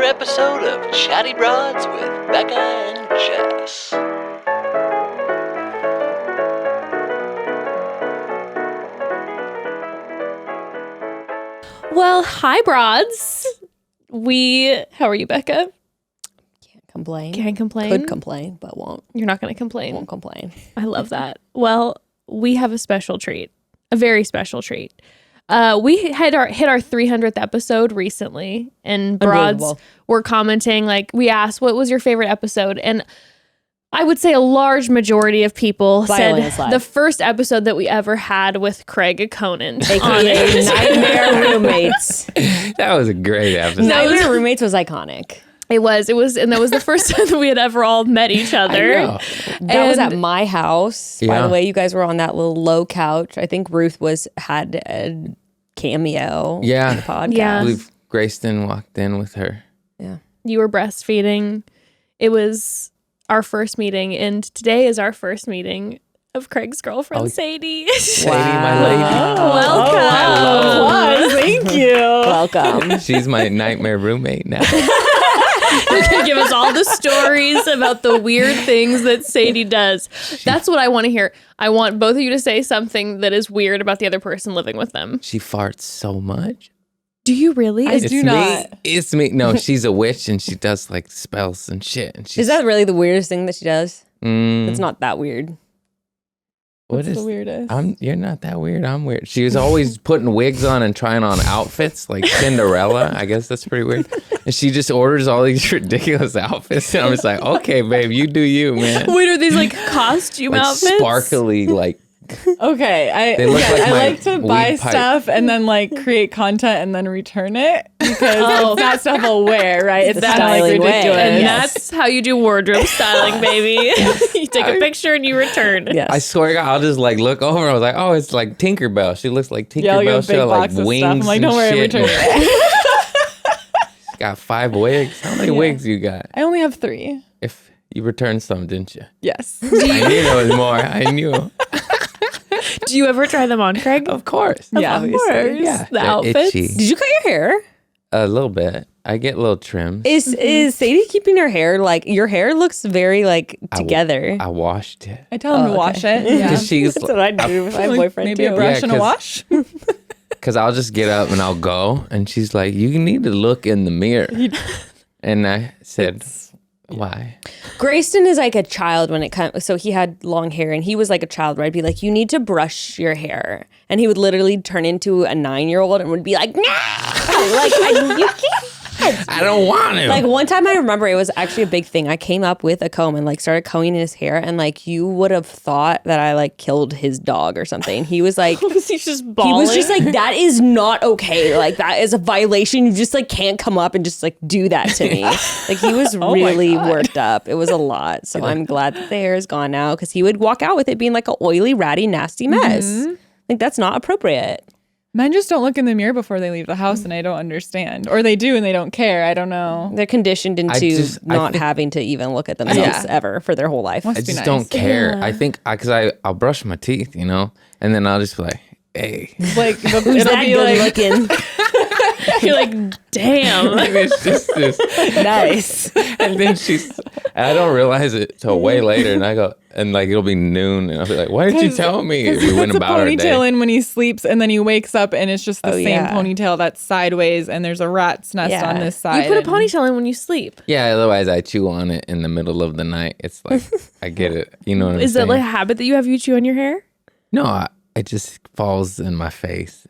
another episode of Chatty Broads with Bekah and Jess. Well, hi, broads. How are you, Bekah? Can't complain. Can't complain. Could complain, but won't. You're not going to complain. Won't complain. I love that. Well, we have a special treat, a very special treat. We hit our 300th episode recently, and broads were commenting, like, we asked, what was your favorite episode? And I would say a large majority of people said the first episode that we ever had with Craig Conant. AKA Nightmare Roommates. That was a great episode. Nightmare Roommates was iconic. It was, and that was the first time that we had ever all met each other. I know. That was at my house. By Yeah. the way, you guys were on that little low couch. I think Ruth had a cameo. Yeah. on the podcast. Yeah. I believe Grayston walked in with her. Yeah. You were breastfeeding. It was our first meeting, and today is our first meeting of Craig's girlfriend, Sadie. Sadie, my lady. Welcome. Thank you. Welcome. She's my nightmare roommate now. You're going to give us all the stories about the weird things that Sadie does. That's what I want to hear. I want both of you to say something that is weird about the other person living with them. She farts so much. Do you really? It's me. No, she's a witch and she does like spells and shit. And she's, Is that really the weirdest thing that she does? Mm, It's not that weird. what is the weirdest? You're not that weird. I'm weird. She was always putting wigs on and trying on outfits like Cinderella. I guess that's pretty weird. And she just orders all these ridiculous outfits. And I'm just like, okay, babe, you do you, man. Wait, are these like costume Like outfits? sparkly, like Okay, They look like I my like to buy weed pipe. stuff and then like create content and then return it because it's not stuff I'll wear, right? It's the kind of like styling way. ridiculous. And Yes. that's how you do wardrobe styling, baby. You take a picture and you return. Yes. I swear to God, I'll just like look over. I was like, oh, it's like Tinkerbell. She looks like Yeah, I'll Tinkerbell. get She a big got like box of wings stuff. I'm like, and don't worry, shit. return it. She's got 5 wigs. How many wigs you got? I only have 3. If you returned some, didn't you? Yes. I knew there was more. I knew. Do you ever try them on, Craig? Of course. Yeah, Of obviously. course. Yeah. The they're outfits. itchy. Did you cut your hair? A little bit. I get little trims. Is Sadie keeping her hair like your hair looks very like together? I washed it. I tell him to wash it. Yeah. Because she's That's what I do with my Like, boyfriend maybe too. a brush Yeah, and a 'cause- wash. Because I'll just get up and I'll go. And she's like, you need to look in the mirror. And I said, why? Grayston is like a child when it comes. So he had long hair and he was like a child where I'd be like, you need to brush your hair. And he would literally turn into a 9-year-old and would be like, no, like, you can't. I don't want to. Like one time I remember it was actually a big thing. I came up with a comb and like started combing his hair and like you would have thought that I like killed his dog or something. He was like, He's just bawling. he was just like, that is not okay. Like that is a violation. You just like can't come up and just like do that to me. Like he was really worked up. It was a lot. So I'm glad that the hair is gone now because he would walk out with it being like an oily, ratty, nasty mess. Like that's not appropriate. Men just don't look in the mirror before they leave the house, and I don't understand. Or they do and they don't care. I don't know. They're conditioned into I not think- having to even look at themselves ever for their whole life. Must I be just nice. don't care. I think because I'll brush my teeth, you know, and then I'll just be like, hey. Like Who's it'll that be good like looking? You're like, damn. And it's just this. Nice. And then and I don't realize it till way later. And I go, and like it'll be noon. And I'll be like, why didn't you tell me? Because We he went puts a about our ponytail day. in when he sleeps, and then he wakes up, and it's just the same yeah. ponytail that's sideways, and there's a rat's nest Yeah. on this side. You put a and- ponytail in when you sleep. Yeah, otherwise I chew on it in the middle of the night. It's like, I get it. You know what I'm Is saying? that like a habit that you have? You chew on your hair? No, it just falls in my face.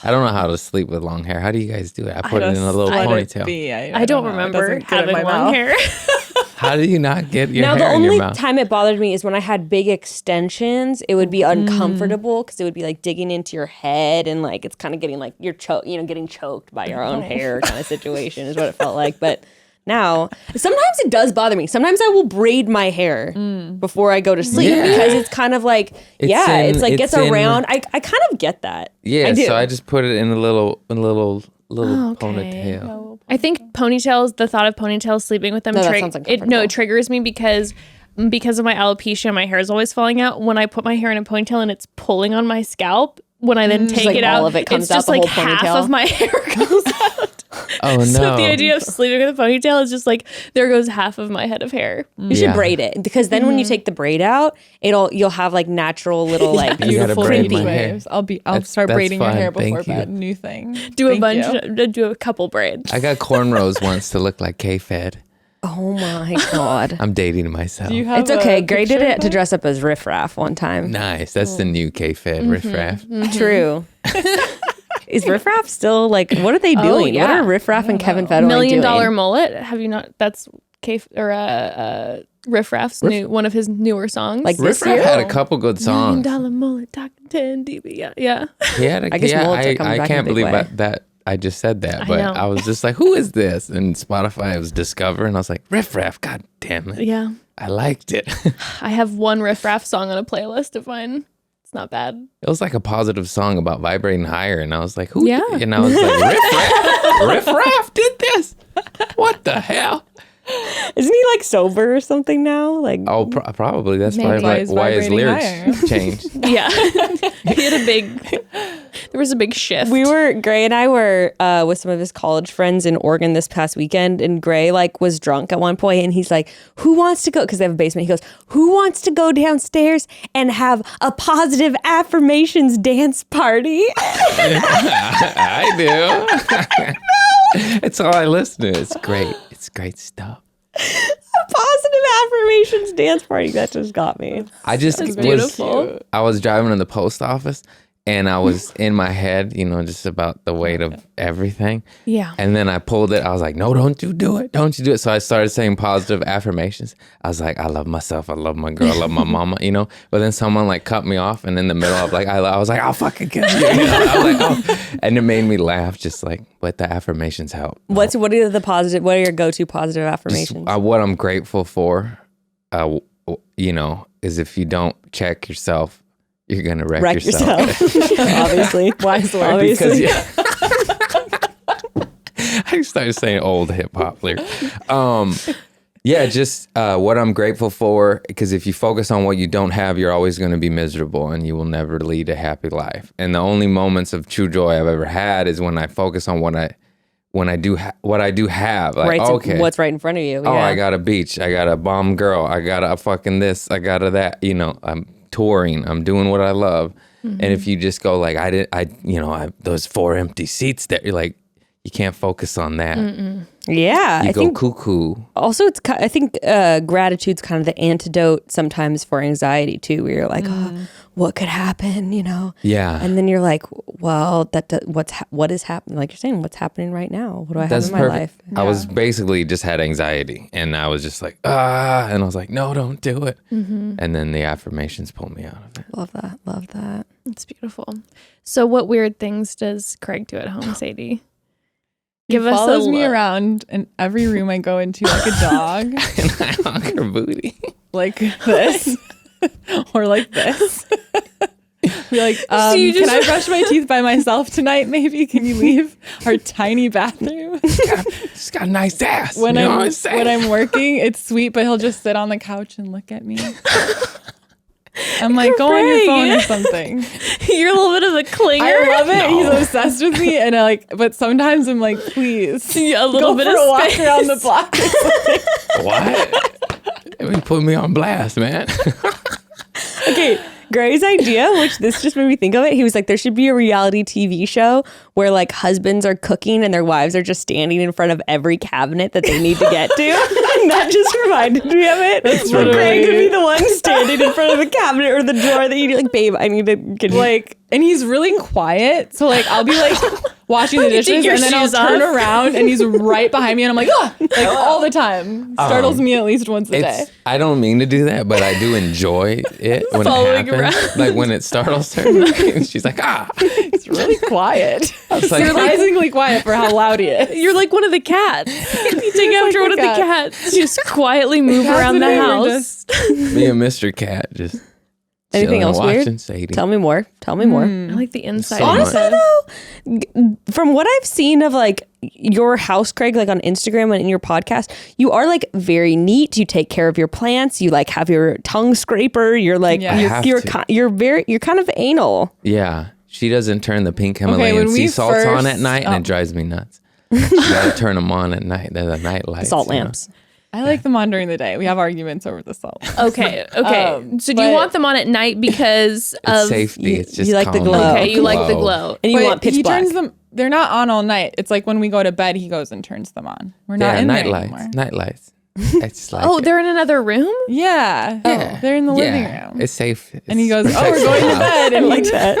I don't know how to sleep with long hair. How do you guys do it? I put it in a little Let it ponytail. be. I don't know. It remember doesn't get in having my long mouth. hair. How do you not get your Now the hair in your only mouth? time it bothered me is when I had big extensions. It would be uncomfortable because it would be like digging into your head and like it's kind of getting like you're getting choked by your own hair kind of situation is what it felt like. But now sometimes it does bother me. Sometimes I will braid my hair before I go to sleep Yeah. because it's kind of like It's gets in- around. I kind of get that. Yeah, I do. so I just put it in a little ponytail. I think ponytails, the thought of ponytails, sleeping with them, No, that sounds uncomfortable. it triggers me because of my alopecia, my hair is always falling out. When I put my hair in a ponytail and it's pulling on my scalp, when I then take like it all out, of it comes it's out, just the like whole half ponytail? of my hair comes out. Oh no. So the idea of sleeping with a ponytail is just like, there goes half of my head of hair. You should braid it, because then when you take the braid out, you'll have like natural little like You gotta Beautiful braid baby my hair. waves. I'll start that's braiding your fine. hair Thank before you. bed. New thing. Do Thank you. a couple braids. I got cornrows once to look like K-Fed. Oh my God. I'm dating myself. Do you have It's okay. a Gray did picture it of to that? dress up as Riff Raff one time. Nice. That's the new K-Fed riffraff. True. Is Riff Raff still like, what are they doing? yeah. What are Riff Raff and Kevin Federline $1 million doing? mullet. Have you not? That's Riff Raff's one of his newer songs. Like this Riffraff year? had a couple good songs. $1 million mullet, talking 10 dB. Yeah. He had a, I guess mullets are coming I back in a can't big believe way. that I just said that, I but know. I was just like, who is this? And Spotify was discovering. I was like, Riff Raff, god damn it. Yeah. I liked it. I have one Riff Raff song on a playlist of mine. It's not bad. It was like a positive song about vibrating higher, and I was like, who? Yeah. And I was like, Riff Raff did this? What the hell? Isn't he like sober or something now? Like, Oh, probably. That's Maybe. probably why his Vibrating lyrics higher. changed. Yeah. He had there was a big shift. Gray and I were with some of his college friends in Oregon this past weekend, and Gray like was drunk at one point, and he's like, who wants to go? Because they have a basement. He goes, who wants to go downstairs and have a positive affirmations dance party? I do. It's all I listen to. It's great. It's great stuff. A positive affirmations dance party. That just got me. I just That's was beautiful. I was driving to the post office, and I was in my head, just about the weight of everything. Yeah. And then I pulled it. I was like, no, don't you do it. Don't you do it. So I started saying positive affirmations. I was like, I love myself. I love my girl. I love my mama, But then someone like cut me off. And in the middle of like, I was like, I'll fucking kill you. I was like, oh. And it made me laugh, just like, but the affirmations help. What are your go-to positive Just, affirmations? what I'm grateful for, is if you don't check yourself, you're going to wreck yourself. Obviously. Wise word. Because, Obviously. I started saying old hip hop lyrics. Just what I'm grateful for, because if you focus on what you don't have, you're always going to be miserable and you will never lead a happy life. And the only moments of true joy I've ever had is when I focus on what I do have. Like, What's right in front of you. Oh, Yeah. I got a beach. I got a bomb girl. I got a fucking this. I got a that. I'm touring. I'm doing what I love. And if you just go like, those 4 empty seats there, you're like, you can't focus on that. Yeah. You go cuckoo. Also, I think gratitude's kind of the antidote sometimes for anxiety too, where you're like, oh, what could happen, Yeah. And then you're like, well, what is happening? Like you're saying, what's happening right now? What do I have in my life? I was basically just had anxiety, and I was just like, and I was like, no, don't do it. And then the affirmations pulled me out of it. Love that. It's beautiful. So what weird things does Craig do at home, Sadie? Give us follows me look. around in every room I go into like a dog. And I hug her booty. Like this. Or like this. Be like, you can just- I brush my teeth by myself tonight maybe? Can you leave our tiny bathroom? She's got a nice ass. When you know what I'm I'm saying? when I'm working, it's sweet, but he'll just sit on the couch and look at me. I'm like, go on your phone or something. You're a little bit of a clinger. I love it. No. He's obsessed with me, and but sometimes I'm like, please, Yeah, a little go bit for of a walk space. around the block. Or something. What? You put me on blast, man. Okay, Gray's idea, which this just made me think of it. He was like, there should be a reality TV show where like husbands are cooking and their wives are just standing in front of every cabinet that they need to get to. And that just reminded me of it. That's really- Craig would be the one standing in front of the cabinet or the drawer that you'd like, babe, I need to get Like, and he's really quiet. So like, I'll be like washing the You take dishes, your and then I'll shoes turn off. around, and he's right behind me, and I'm like, like all the time. Startles me at least once a day. I don't mean to do that, but I do enjoy it when Following it happens. around. Like when it startles her. She's like, It's really quiet. It's like, Surprisingly quiet for how loud he is. You're like one of the cats. You take after one of the cats. Just quietly move Cats around and the I were house. me and Mr. Cat just Anything chilling, else weird? watching Sadie. Tell me more. Tell me more. I like the inside. So of Honestly, it. though, from what I've seen of like your house, Craig, like on Instagram and in your podcast, you are like very neat. You take care of your plants. You like have your tongue scraper. You're like Yeah. I have you're to. you're kind of anal. Yeah. She doesn't turn the pink Himalayan when we sea salt on at first- night, and it drives me nuts. You gotta turn them on at night. They're the night lights. Salt lamps. I like them on during the day. We have arguments over the salt. Okay. So do you want them on at night because It's of safety. It's just you like the calming. glow. Okay, you like the glow. And you But want pitch he black. turns them. They're not on all night. It's like when we go to bed, he goes and turns them on. We're not in night there lights. anymore. Night lights. It's like Oh, they're in another room? Yeah. They're in the living room. It's safe. And he goes, "Oh, we're going to bed." And like he that.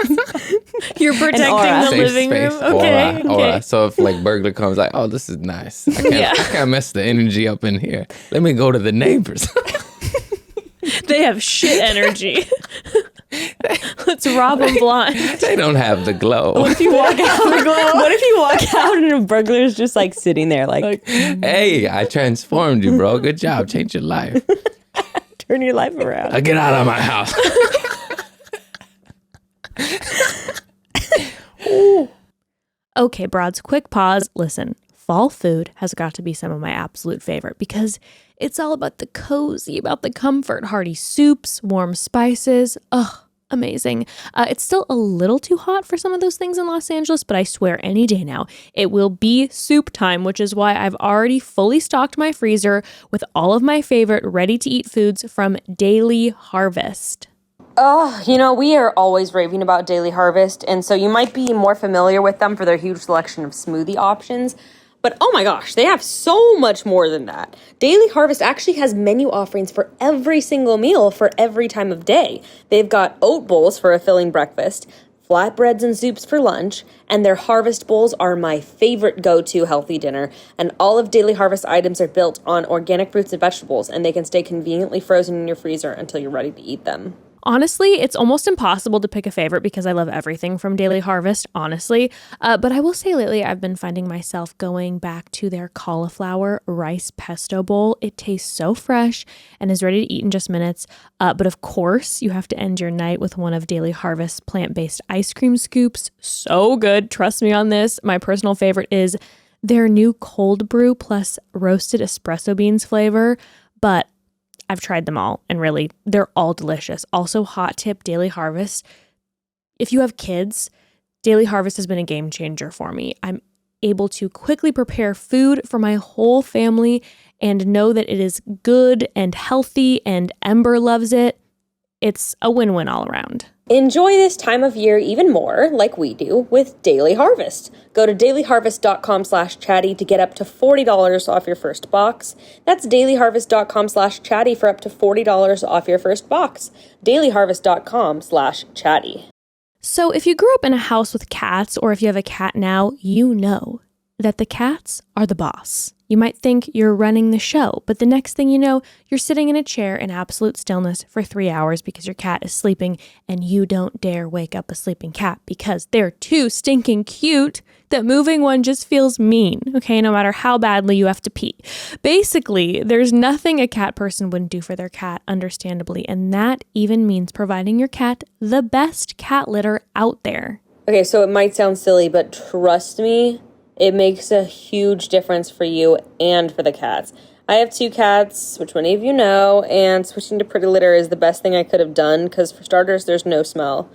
You're protecting aura. the Safe living space. room. Okay. Aura. So if like burglar comes, like, oh, this is nice. I can't mess the energy up in here. Let me go to the neighbors. They have shit energy. Let's rob them blind. They don't have the glow. What if you walk out and a burglar's just like sitting there like Hey, I transformed you, bro. Good job. Change your life. turn your life around? Get out of my house. Okay, broads, quick pause. Listen, fall food has got to be some of my absolute favorite because it's all about the cozy, about the comfort, hearty soups, warm spices. Ugh, amazing. It's still a little too hot for some of those things in Los Angeles, but I swear any day now, it will be soup time, which is why I've already fully stocked my freezer with all of my favorite ready-to-eat foods from Daily Harvest. Oh, we are always raving about Daily Harvest, and so you might be more familiar with them for their huge selection of smoothie options. But oh my gosh, they have so much more than that. Daily Harvest actually has menu offerings for every single meal for every time of day. They've got oat bowls for a filling breakfast, flatbreads and soups for lunch, and their Harvest Bowls are my favorite go-to healthy dinner. And all of Daily Harvest items are built on organic fruits and vegetables, and they can stay conveniently frozen in your freezer until you're ready to eat them. Honestly, it's almost impossible to pick a favorite because I love everything from Daily Harvest, honestly. But I will say lately, I've been finding myself going back to their cauliflower rice pesto bowl. It tastes so fresh and is ready to eat in just minutes. But of course, you have to end your night with one of Daily Harvest's plant-based ice cream scoops. So good. Trust me on this. My personal favorite is their new cold brew plus roasted espresso beans flavor. But I've tried them all, and really, they're all delicious. Also, hot tip, Daily Harvest. If you have kids, Daily Harvest has been a game changer for me. I'm able to quickly prepare food for my whole family and know that it is good and healthy, and Ember loves it. It's a win-win all around. Enjoy this time of year even more, like we do, with Daily Harvest. Go to dailyharvest.com/chatty to get up to $40 off your first box. That's dailyharvest.com/chatty for up to $40 off your first box. dailyharvest.com/chatty. So if you grew up in a house with cats, or if you have a cat now, you know that the cats are the boss. You might think you're running the show, but the next thing you know, you're sitting in a chair in absolute stillness for 3 hours because your cat is sleeping, and you don't dare wake up a sleeping cat because they're too stinking cute that moving one just feels mean, okay, no matter how badly you have to pee. Basically, there's nothing a cat person wouldn't do for their cat, understandably, and that even means providing your cat the best cat litter out there. Okay, so it might sound silly, but trust me, it makes a huge difference for you and for the cats. I have 2 cats, which many of you know, and switching to Pretty Litter is the best thing I could have done because, for starters, there's no smell.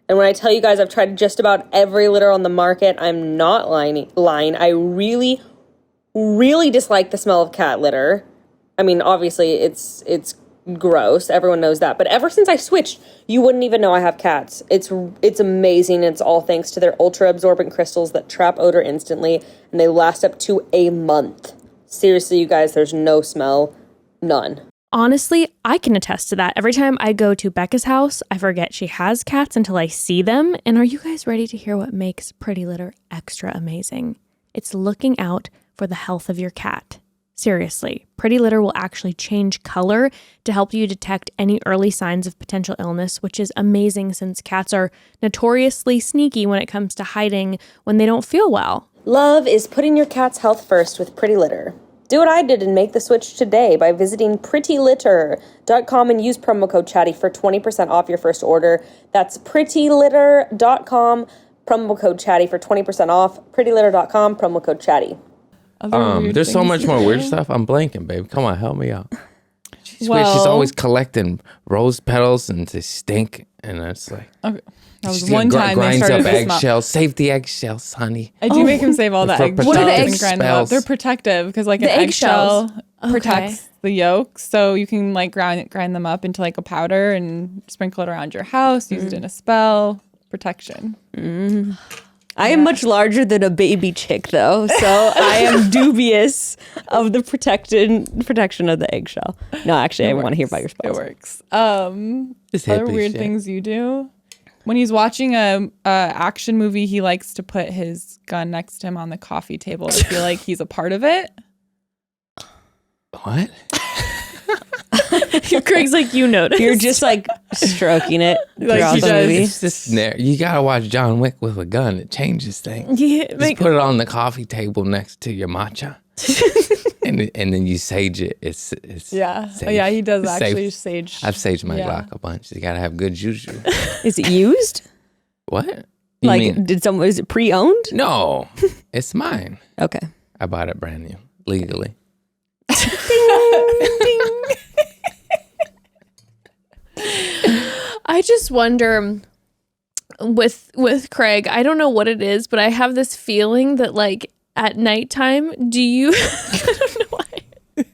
And when I tell you guys I've tried just about every litter on the market, I'm not lying. I really, really dislike the smell of cat litter. I mean, obviously, it's gross. Everyone knows that. But ever since I switched, you wouldn't even know I have cats. It's amazing. It's all thanks to their ultra-absorbent crystals that trap odor instantly, and they last up to a month. Seriously, you guys, there's no smell. None. Honestly, I can attest to that. Every time I go to Bekah's house, I forget she has cats until I see them. And are you guys ready to hear what makes Pretty Litter extra amazing? It's looking out for the health of your cat. Seriously, Pretty Litter will actually change color to help you detect any early signs of potential illness, which is amazing since cats are notoriously sneaky when it comes to hiding when they don't feel well. Love is putting your cat's health first with Pretty Litter. Do what I did and make the switch today by visiting prettylitter.com and use promo code CHATTY for 20% off your first order. That's prettylitter.com, promo code CHATTY for 20% off. prettylitter.com, promo code CHATTY. There's so much more weird stuff. I'm blanking, babe. Come on, help me out. She's weird. She's Well- always collecting rose petals and they stink, and it's like, Okay. That was She one time they grinds started up to smell. eggshells. Save the eggshells, honey. I do make him save all the For eggshells What are the and grind them up. eggshells? They're protective because like an The eggshells. eggshell protects the yolk, so you can like grind them up into like a powder and sprinkle it around your house. Use it in a spell. Protection. I am much larger than a baby chick, though, so I am dubious of the protection of the eggshell. No, actually, I want to hear about your spells. It works. Just Other hippie weird shit. things you do. When he's watching a action movie, he likes to put his gun next to him on the coffee table to feel like he's a part of it. What? Craig's like, you noticed. You're just like stroking it throughout he the does. movie. It's just you gotta watch John Wick with a gun. It changes things. Yeah, Just put it on the coffee table next to your matcha, and then you sage it. It's Yeah. safe. Oh, yeah, he does It's actually safe. sage. I've saged my Yeah. Glock a bunch. You gotta have good juju. Is it used? What? You Like, mean? is it pre-owned? No, it's mine. Okay. I bought it brand new, legally. I just wonder with Craig, I don't know what it is, but I have this feeling that like at nighttime, do you I don't know why.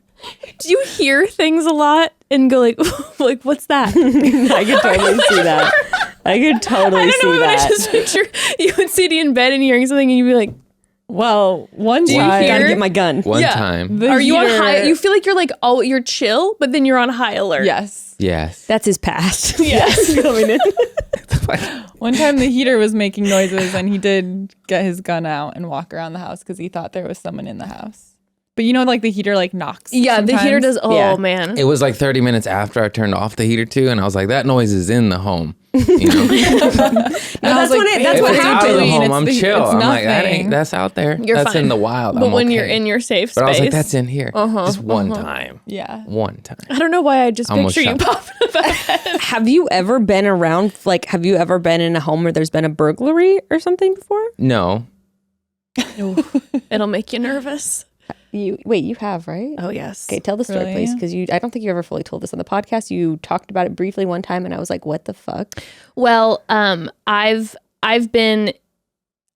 Do you hear things a lot and go like what's that? I could totally see that. I could totally see I that. just picture you and Sadie in bed and hearing something and you'd be like, Well, one you time. hear- Gotta get my gun. One Yeah. time. the are you on heater- high? You feel like you're like, oh, you're chill, but then you're on high alert. Yes. Yes. That's his past. Yes. Coming in. One time the heater was making noises and he did get his gun out and walk around the house because he thought there was someone in the house. But you know, like the heater like knocks. Yeah, the heater sometimes? does. Oh Yeah. man. It was like 30 minutes after I turned off the heater too, and I was like, that noise is in the home. You know? And I was like, that's if what it's out of the happens. home, It's I'm the- chill. it's I'm like, that nothing. ain't, that's out there. You're that's fine. in the wild. But I'm when okay. you're in your safe space, But I was like, that's in here. Just one time. Yeah. One time. I don't know why I just Almost picture you shot. popping up. Have you ever been around, like, have you ever been in a home where there's been a burglary or something before? No. It'll make you nervous. You have, right? Oh yes. Okay, tell the story, Really? please, because I don't think you ever fully told this on the podcast. You talked about it briefly one time, and I was like, "What the fuck?" Well, I've been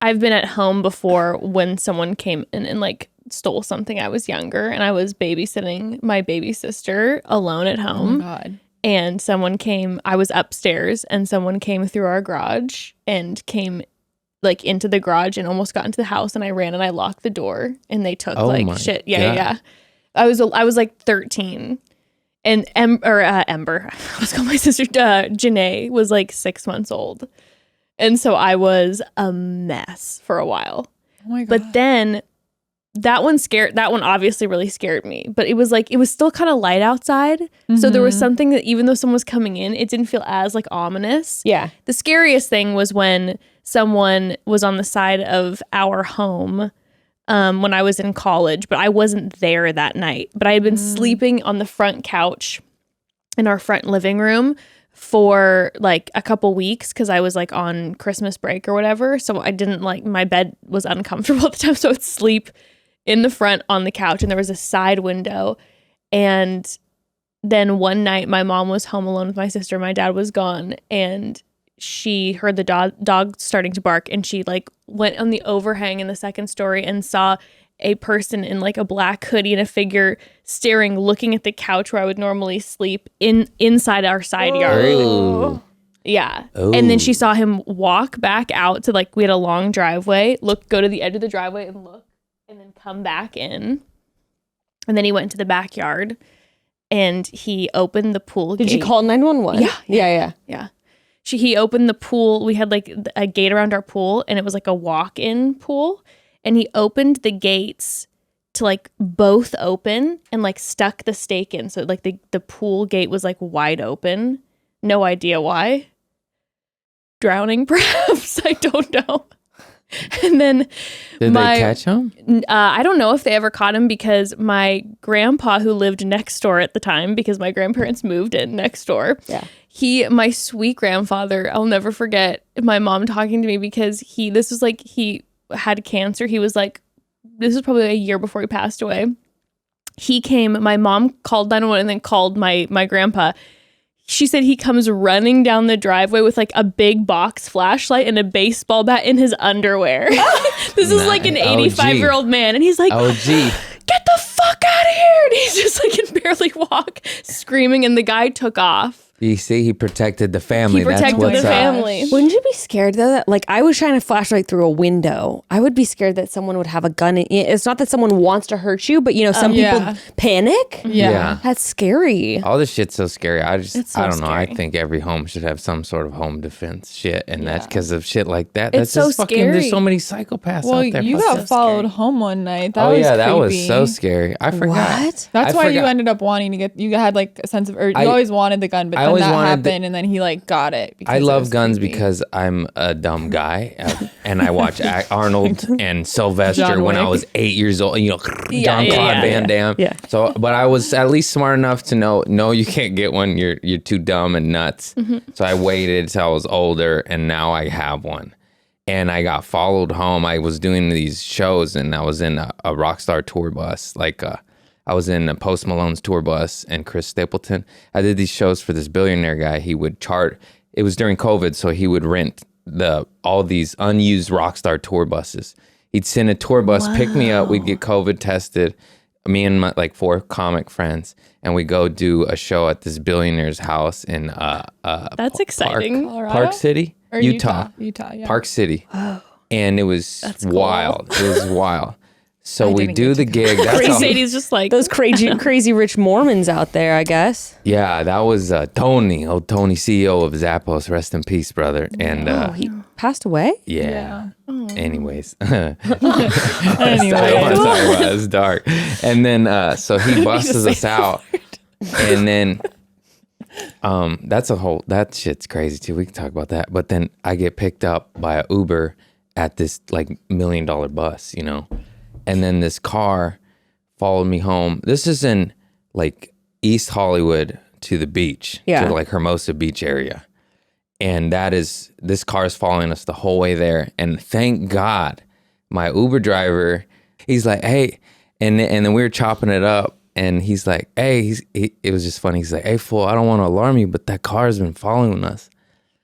at home before when someone came in and like stole something. I was younger and I was babysitting my baby sister alone at Oh home. my God. And someone came. I was upstairs and someone came through our garage and came like into the garage and almost got into the house, and I ran and I locked the door and they took Oh like my shit. Yeah. God. I was like 13, and Ember. I was calling my sister. Janae was like 6 months old, and so I was a mess for a while. Oh my God. But then that one obviously really scared me. But it was still kind of light outside, so there was something that even though someone was coming in, it didn't feel as like ominous. Yeah. The scariest thing was when someone was on the side of our home when I was in college, but I wasn't there that night. But I had been sleeping on the front couch in our front living room for like a couple weeks because I was like on Christmas break or whatever. So I didn't like, my bed was uncomfortable at the time. So I would sleep in the front on the couch, and there was a side window. And then one night my mom was home alone with my sister. My dad was gone, and she heard the dog starting to bark, and she like went on the overhang in the second story and saw a person in like a black hoodie and a figure looking at the couch where I would normally sleep inside our side yard. Ooh. Yeah. Oh. And then she saw him walk back out to like, we had a long driveway, go to the edge of the driveway and look, and then come back in. And then he went to the backyard and he opened the pool Did gate. you call 911? Yeah. Yeah. He opened the pool. We had like a gate around our pool, and it was like a walk-in pool. And he opened the gates to like both open and like stuck the stake in. So like the pool gate was like wide open. No idea why. Drowning, perhaps. I don't know. And then Did they catch him? I don't know if they ever caught him because my grandpa, who lived next door at the time, because my grandparents moved in next door. Yeah. My sweet grandfather, I'll never forget my mom talking to me because he had cancer. He was like, this was probably a year before he passed away. He came, my mom called 911 and then called my grandpa. she said he comes running down the driveway with like a big box flashlight and a baseball bat in his underwear. This is like an 85-year-old man. And he's like, OG. get the fuck out of here. And he's just like can barely walk, screaming. And the guy took off. You see, he protected the family. He protected That's what's the up. family. Wouldn't you be scared though? That like I was shining a flashlight through a window. I would be scared that someone would have a gun. It's not that someone wants to hurt you, but you know, some people panic. Yeah. That's scary. All this shit's so scary. I don't know. I scary. think every home should have some sort of home defense shit, and that's because of shit like that. That's It's so just fucking. scary. There's so many psychopaths Well, out there. you Fuck. got followed home one night. That Oh was yeah, that was creepy. so scary. I forgot. What? That's I why you forgot. ended up wanting to get. You had like a sense of urgency. You I- always wanted the gun, but I then always that wanted happened, and then he like got it. because I it love was guns creepy. because I'm a dumb guy, and I watch Arnold and Sylvester John when I Wick. was 8 years old. You know, John yeah, Claude yeah, Van Damme. yeah. So, but I was at least smart enough to know, no, you can't get one. You're too dumb and nuts. So I waited till I was older, and now I have one. And I got followed home. I was doing these shows, and I was in a Rockstar tour bus, I was in a Post Malone's tour bus and Chris Stapleton. I did these shows for this billionaire guy. He would chart. It was during COVID, so he would rent all these unused Rockstar tour buses. He'd send a tour bus, pick me up. We'd get COVID tested, me and my like 4 comic friends, and we go do a show at this billionaire's house in That's exciting. Park City, Or Utah, yeah. Park City, and it was wild. It was wild. So we didn't do get the gig. That's all- Sadie's just like, Those crazy rich Mormons out there, I guess. Yeah, that was Tony, Tony, CEO of Zappos. Rest in peace, brother. And He passed away? yeah. Anyways, Anyway, I don't want to talk about it. It's dark. And then so he busts us out, and then that shit's crazy too. We can talk about that. But then I get picked up by an Uber at this like $1 million bus, you know. And then this car followed me home. This is in like East Hollywood to the beach, Yeah. to like Hermosa Beach area. And this car is following us the whole way there. And thank God, my Uber driver, he's like, hey, and then we were chopping it up. And he's like, hey, it was just funny. He's like, hey, fool, I don't want to alarm you, but that car's been following us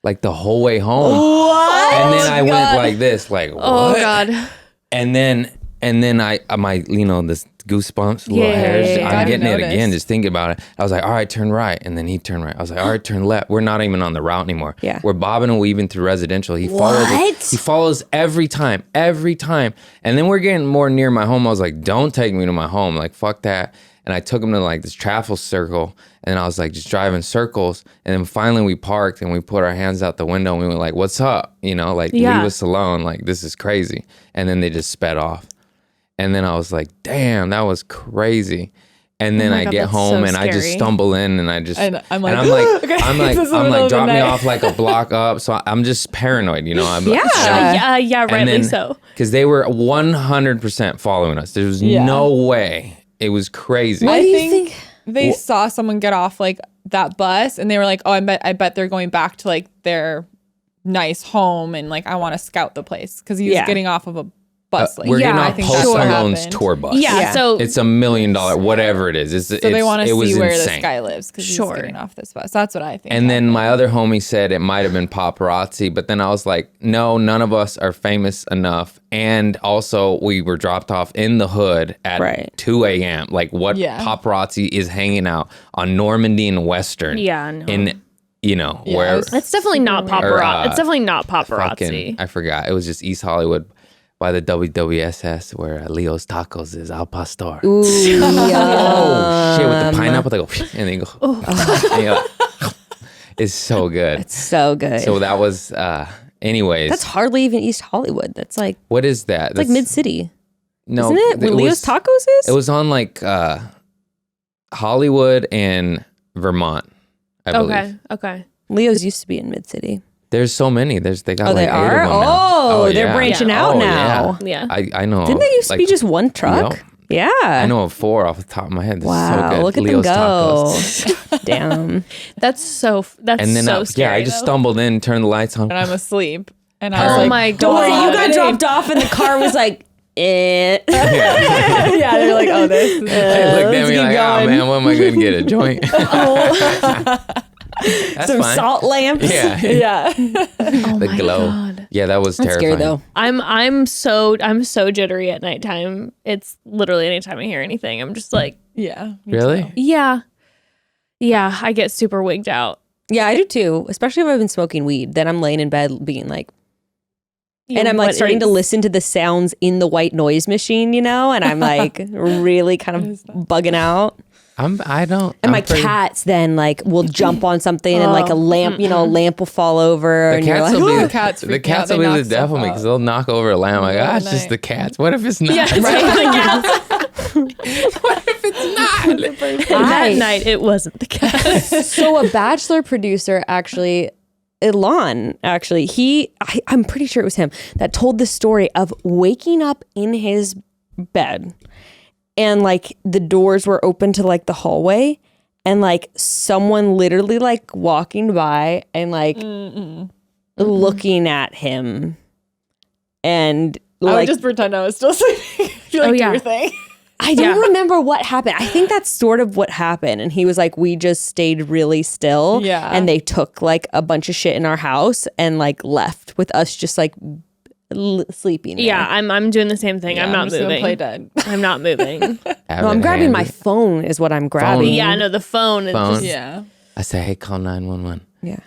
like the whole way home. What? And then I went like this, like, what? oh God. And then my this goosebumps, little Yeah, hairs. yeah, yeah. I'm I getting it noticed. again, just thinking about it. I was like, all right, turn right. And then he turned right. I was like, all right, turn left. We're not even on the route anymore. Yeah. We're bobbing and weaving through residential. He follows every time. And then we're getting more near my home. I was like, don't take me to my home. Like, fuck that. And I took him to like this traffic circle, and I was like just driving circles. And then finally we parked and we put our hands out the window and we went like, what's up? You know, like Yeah. leave us alone. Like, this is crazy. And then they just sped off. And then I was like, damn, that was crazy. And then my I God, get that's home so and I just scary. stumble in and I just, And I'm like, I'm like, okay, I'm this is the like, middle of the drop me night. off like a block up. So I'm just paranoid, you know? I'm Yeah. Yeah, rightly so. Because they were 100% following us. There was Yeah. no way. It was crazy. What I do you think think? they saw someone get off like that bus, and they were like, "Oh, I bet they're going back to like their nice home, and like I want to scout the place," because he was Yeah. getting off of a bus. Like, We're Yeah, getting I off think Post that's what Malone's happened. tour bus. Yeah, Yeah. so It's $1 million, whatever it is. So they want to it was see where insane. this guy lives because Sure. he's getting off this bus. That's what I think. And then my other homie said it might have been paparazzi, but then I was like, no, none of us are famous enough. And also, we were dropped off in the hood at Right. 2 a.m. Like, what Yeah. paparazzi is hanging out on Normandy and Western? Yeah, no. In, Yeah, where It's definitely not paparazzi. It's definitely not paparazzi. fucking, I forgot. It was just East Hollywood by the WWSS where Leo's Tacos is Al Pastor. Ooh, Oh, shit, with the pineapple, they go, and they go, and you're like, it's so good. It's so good. So that was, anyways. That's hardly even East Hollywood. That's like What is that? it's like mid city, No, isn't it? Where Leo's Tacos is? It was on like Hollywood and Vermont, I believe. Okay. Leo's used to be in mid city. There's so many. They got Oh, like they 8 of are? them now. Oh, they're yeah. branching out now. Yeah. I know. Didn't they used to be like, just one truck? Yep. Yeah. I know of 4 off the top of my head. This Wow, is so good. look at Leo's them go. Tacos. Damn. That's And then so scary. I just stumbled in, turned the lights on. and I'm asleep, and I was Oh like, my Don't worry, God. you got dropped off and the car was like, eh. yeah, they're like, oh, this. They looked at me keep like, oh going. man, when am I going to get a joint? That's Some fine. salt lamps. Yeah. Yeah. Oh The my glow. God. Yeah, that was That's terrifying. scary though. I'm so jittery at nighttime. It's literally anytime I hear anything, I'm just like, Yeah. me Really? too. yeah. Yeah, I get super wigged out. Yeah, I do too. Especially if I've been smoking weed. Then I'm laying in bed being like, and I'm like What starting to is- listen to the sounds in the white noise machine, you know, and I'm like really kind of bugging out. I don't. And I'm my pretty- cats then like will jump on something and like a lamp, you know, a lamp will fall over The and you're cats like, will be The cats the freak cats out. will They be knock the death of stuff me because out. they'll knock over a lamp. Like, middle of it's the just night. the cats. What if it's not? Yeah, it's Right? What if it's not? that night it wasn't the cat. So a Bachelor producer actually, Elon, actually, I'm pretty sure it was him that told the story of waking up in his bed and like the doors were open to like the hallway and like someone literally like walking by and like looking at him and I would like just pretend I was still sleeping. If you like Oh, do yeah. your thing. I don't remember what happened. I think that's sort of what happened. And he was like, we just stayed really still. Yeah. And they took like a bunch of shit in our house and like left with us just like sleeping there. Yeah, I'm doing the same thing. I'm not just gonna moving. play dead. I'm not moving. No, I'm grabbing my phone is what I'm grabbing. Yeah, no, the phone is Phone. just Yeah. I say, hey, call 911. Yeah.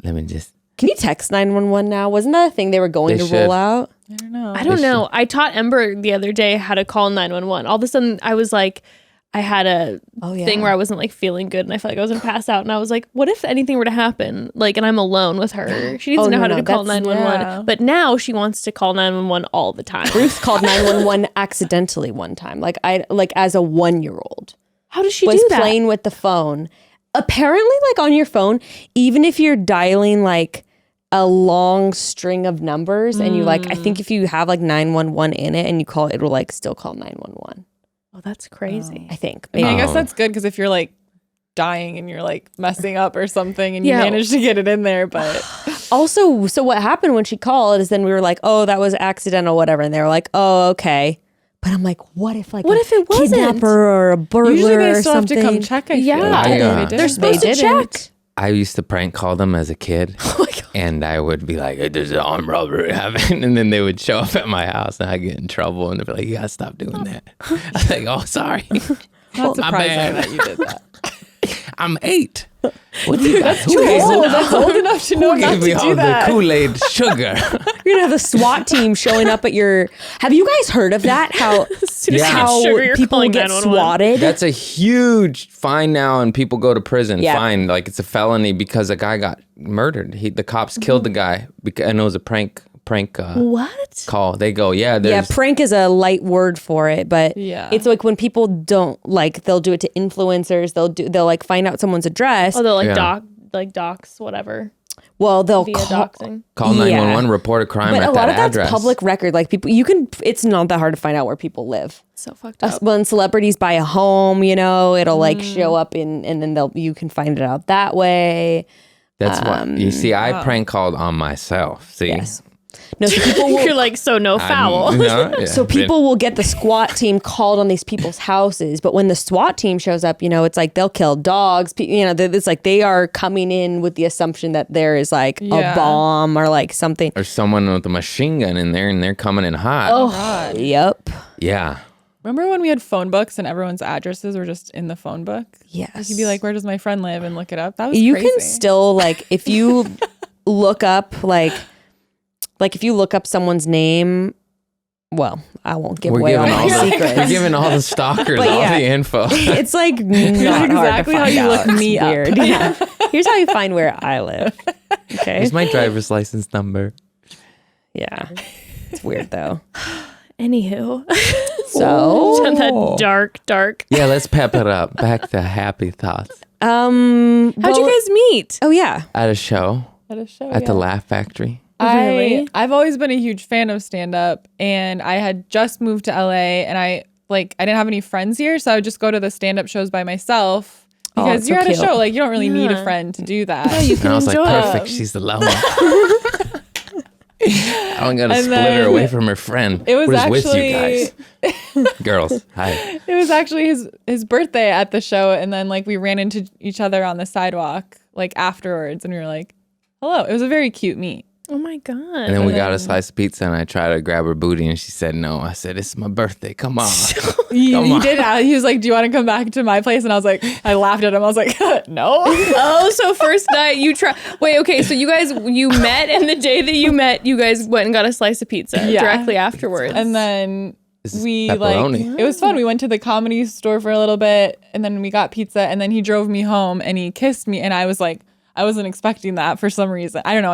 Let me just. Can you text 911 now? Wasn't that a thing they were going They to should. roll out? I don't know. I don't know. I taught Ember the other day how to call 911. All of a sudden, I was like, I had a thing where I wasn't like feeling good and I felt like I was gonna pass out. And I was like, what if anything were to happen? Like, and I'm alone with her. She needs to know how to call 911. yeah. But now she wants to call 911 all the time. Bruce called 911 accidentally one time. Like as a 1-year-old. How does she was do that? playing with the phone. Apparently, like on your phone, even if you're dialing like a long string of numbers and you like, I think if you have like 911 in it and you call it, will like still call 911. Oh, that's crazy. I think. I mean, I Maybe. guess that's good because if you're like dying and you're like messing up or something and you Yeah. manage to get it in there, but Also, so what happened when she called is then we were like, oh, that was accidental, whatever. And they were like, oh, okay. But I'm like, what if like What if it wasn't? kidnapper or a burglar usually they or still have something? to come check. I Yeah. feel like. I, They uh, didn't. They're supposed to didn't. check. I used to prank call them as a kid. Oh my God. And I would be like, hey, there's an armed robbery happening. And then they would show up at my house and I'd get in trouble. And they'd be like, you got to stop doing that. I was like, oh, sorry. Not My surprising bad. that you did that. I'm 8. What do you got? Who Too gave old. me- That's old enough to know Who not gave to me all do the that. Kool-Aid sugar? You're gonna have the SWAT team showing up at your. Have you guys heard of that? How soon as you get how sugar, you're people calling get 911. swatted? That's a huge fine now, and people go to prison. Yeah. Fine, like it's a felony because a guy got murdered. The cops killed the guy, and it was a prank What? call. They go, yeah, Yeah, there's prank is a light word for it, but Yeah. it's like when people don't like, they'll do it to influencers. They'll like find out someone's address. Oh, they're like Yeah. docs, whatever. Well, they'll Via call. doxing. call Yeah. 911, report a crime But at a lot that of that's address. public record. Like people, you can. It's not that hard to find out where people live. So fucked up. When celebrities buy a home, you know, it'll like show up and then you can find it out that way. That's what you see. I prank called on myself. See, Yes. No, so people will. You're like, so no foul. Yeah, So people will get the SWAT team called on these people's houses, but when the SWAT team shows up, you know, it's like they'll kill dogs. You know, it's like they are coming in with the assumption that there is like Yeah. a bomb or like something. or someone with a machine gun in there, and they're coming in hot. Oh, yep. Yeah. Remember when we had phone books and everyone's addresses were just in the phone book? Yes. You'd be like, where does my friend live? And look it up. That was You crazy. can still like if you look up like if you look up someone's name. Well, I won't give away all my We're secrets. giving all the stalkers But all yeah. the info. It's like not exactly how hard to find you out. look It's me up. weird. Yeah. Here's how you find where I live. Okay. Here's my driver's license number. Yeah. It's weird though. Anywho, So that dark. Yeah, let's pep it up. Back to happy thoughts. How'd you guys meet? Oh yeah. At a show At a show. at the Laugh Factory. Really? I've always been a huge fan of stand up, and I had just moved to LA, and I didn't have any friends here, so I would just go to the stand up shows by myself Oh, because it's you're so at a cute. show, like you don't really need a Yeah. friend to do that. You And can I was like, enjoy perfect. it. She's the low one. I don't gotta And split her then away from her friend. it was What is with you actually- guys? Girls, hi. It was actually his birthday at the show, and then like we ran into each other on the sidewalk like afterwards, and we were like, hello. It was a very cute meet. Oh my God. And then we got a slice of pizza, and I tried to grab her booty, and she said no. I said, it's my birthday. Come on. He did. He was like, do you want to come back to my place? And I was like, I laughed at him. I was like, no. Oh, so first night you try. Wait, okay. So you met, and the day that you met, you guys went and got a slice of pizza directly afterwards. And then we pepperoni. it was fun. We went to the Comedy Store for a little bit, and then we got pizza, and then he drove me home, and he kissed me, and I was like, I wasn't expecting that for some reason. I don't know.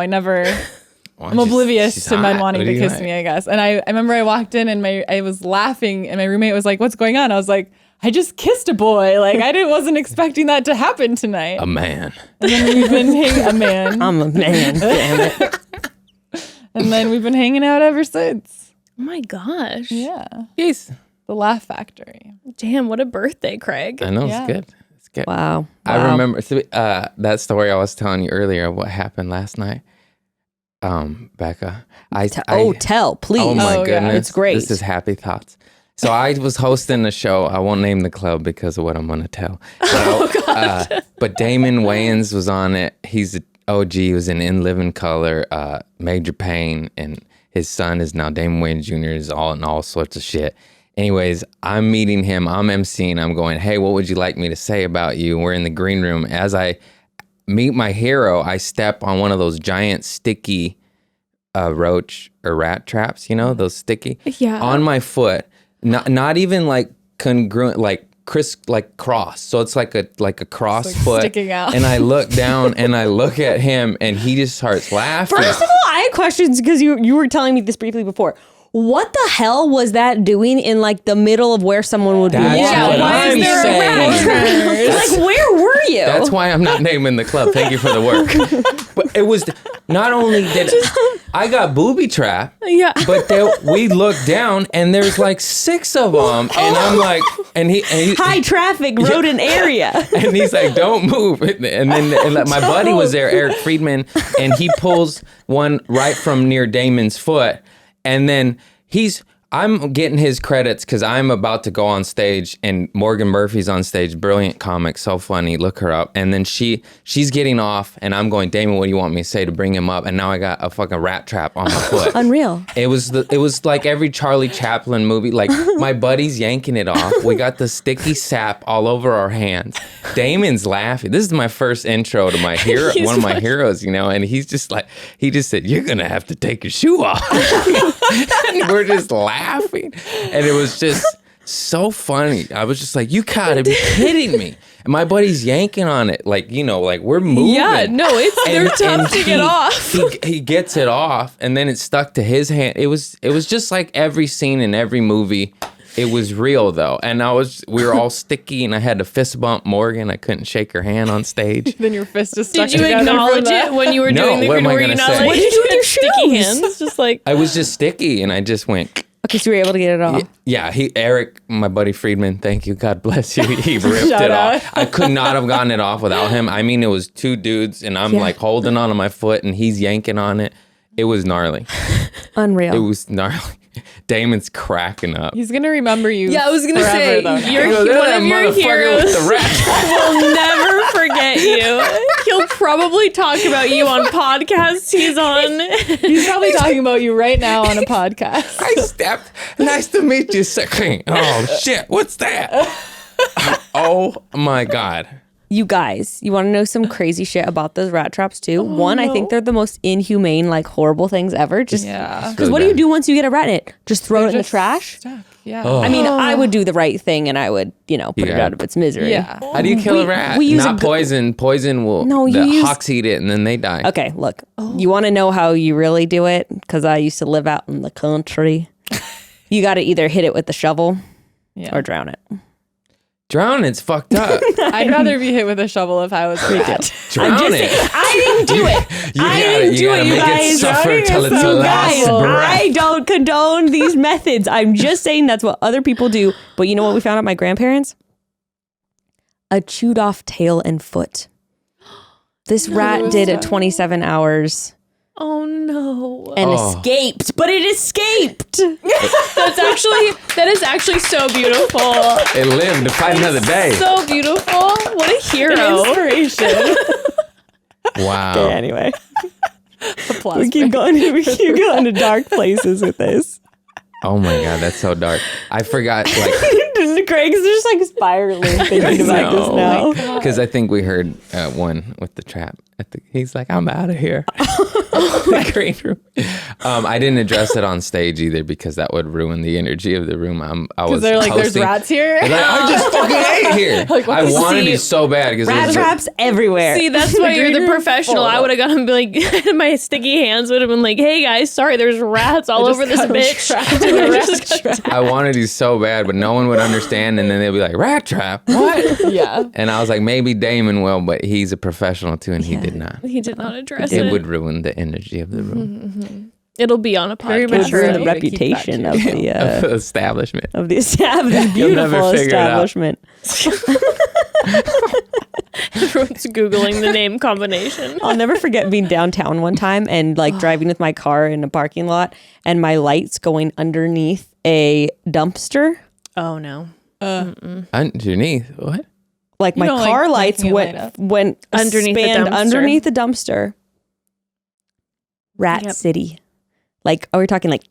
I'm oblivious to men wanting to kiss me, I guess. And I remember I walked in and I was laughing, and my roommate was like, what's going on? I was like, I just kissed a boy. Like, wasn't expecting that to happen tonight. A man. And then we've been a man. I'm a man, damn it. And then we've been hanging out ever since. Oh my gosh. Yeah. Yes. The Laugh Factory. Damn, what a birthday, Craig. I know, Yeah. it's good. It's good. Wow. I remember that story I was telling you earlier of what happened last night. Bekah. Tell, please. Oh my Oh, yeah. goodness. It's great. This is happy thoughts. So I was hosting a show. I won't name the club because of what I'm going to tell. But Damon Wayans was on it. He's an OG. He was in Living Color, Major Pain, and his son is now Damon Wayans Jr. is all in all sorts of shit. Anyways, I'm meeting him. I'm emceeing. I'm going, hey, what would you like me to say about you? We're in the green room. As I meet my hero, I step on one of those giant sticky roach or rat traps, those sticky. Yeah. On my foot. Not even like congruent, like cross. So it's like a cross like foot sticking out. And I look down and I look at him, and he just starts laughing. First of all, I had questions because you were telling me this briefly before. What the hell was that doing in like the middle of where someone would be That's walking? what why I'm is there a saying. Like, where were you? That's why I'm not naming the club. Thank you for the work. But it was not only did I got booby trapped, but we looked down and there's like 6 of them, and I'm like, and he high traffic rodent area. and he's like, don't move. And then my buddy was there, Eric Friedman, and he pulls one right from near Damon's foot, and then I'm getting his credits because I'm about to go on stage, and Morgan Murphy's on stage, brilliant comic, so funny, look her up. And then she's getting off, and I'm going, Damon, what do you want me to say to bring him up? And now I got a fucking rat trap on my foot. Unreal. It was like every Charlie Chaplin movie. Like, my buddy's yanking it off. We got the sticky sap all over our hands. Damon's laughing. This is my first intro to my hero, one of my heroes, and he's just like, he just said, you're gonna have to take your shoe off. And we're just laughing, and it was just so funny. I was just like, you gotta be kidding me. And my buddy's yanking on it, like we're moving. Yeah, no, they're tough to get off. He gets it off, and then it stuck to his hand. It was just like every scene in every movie. It was real though, and we were all sticky, and I had to fist bump Morgan. I couldn't shake her hand on stage. Then your fist is stuck Did you together acknowledge it when you were doing the what am I were you gonna not say? like, What did you do with your sticky shoes? hands? Just like, I was just sticky, and I just went. Okay, so you were able to get it off. Yeah, Eric, my buddy Friedman, thank you, God bless you. He ripped Shout it out. off. I could not have gotten it off without him. I mean, it was 2 dudes, and I'm like holding on to my foot, and he's yanking on it. It was gnarly. Unreal. It was gnarly. Damon's cracking up. He's gonna remember you. yeah, I was gonna forever, say though. you're He goes, one "That of your motherfucker heroes. with the rat." Will never forget you. He'll probably talk about you on podcasts he's on. He's probably talking about you right now on a podcast. I stepped. Nice to meet you, sir. Oh shit! What's that? Oh my God! You guys, you want to know some crazy shit about those rat traps too? One, I think they're the most inhumane, like horrible things ever. Just Yeah. because what do you do once you get a rat in it? Just throw it in the trash? Stuck. Yeah. Oh. I mean, I would do the right thing and I would, put it Yeah. out of its misery. Yeah. How do you kill a rat? we use Not a go- poison. Poison will. No, you the use- hawks eat it and then they die. Okay, look, you want to know how you really do it? Because I used to live out in the country. You got to either hit it with the shovel or drown it. Drown it's fucked up. I'd rather be hit with a shovel if I was a rat. Drown it. I didn't do it. I didn't do it, you make guys. it suffer till it's so the last Guys, breath. I don't condone these methods. I'm just saying that's what other people do. But you know what we found out my grandparents? A chewed off tail and foot. This rat did it 27 hours Oh no. and escaped, but it escaped. That is actually so beautiful. It lived to fight another day. So beautiful. What a hero. Inspiration. Wow. Okay, anyway. Applause We keep going to dark places with this. Oh my God, that's so dark. I forgot, like, Craig's just like spiraling thinking about this now. because I think we heard one with the trap. He's like, I'm out of here. The green room. I didn't address it on stage either because that would ruin the energy of the room. I was They're like, there's hosting. rats here. They're like, I just fucking ate here. Like, what I the- wanted See, it so bad because Rat traps everywhere. See, that's why you're the green room professional. full. I would have gone and be like, my sticky hands would have been like, hey guys, sorry, there's rats all over this bitch. I wanted it so bad, but no one would understand. And then they'd be like, rat trap? What? Yeah. And I was like, maybe Damon will, but he's a professional too, and he did not. He did not address It it. would ruin the energy of the room. It'll be on a Very podcast. mature. ruin the You gotta keep reputation that of too. the Establishment. established, You'll never beautiful figure it out. establishment. Everyone's Googling the name combination. I'll never forget being downtown one time and like driving with my car in a parking lot and my lights going underneath a dumpster. Oh no. Underneath. What? Like You my don't like car lights making it light up. went Underneath the spanned dumpster. underneath the dumpster. Rat Yep. City. Like, are we talking like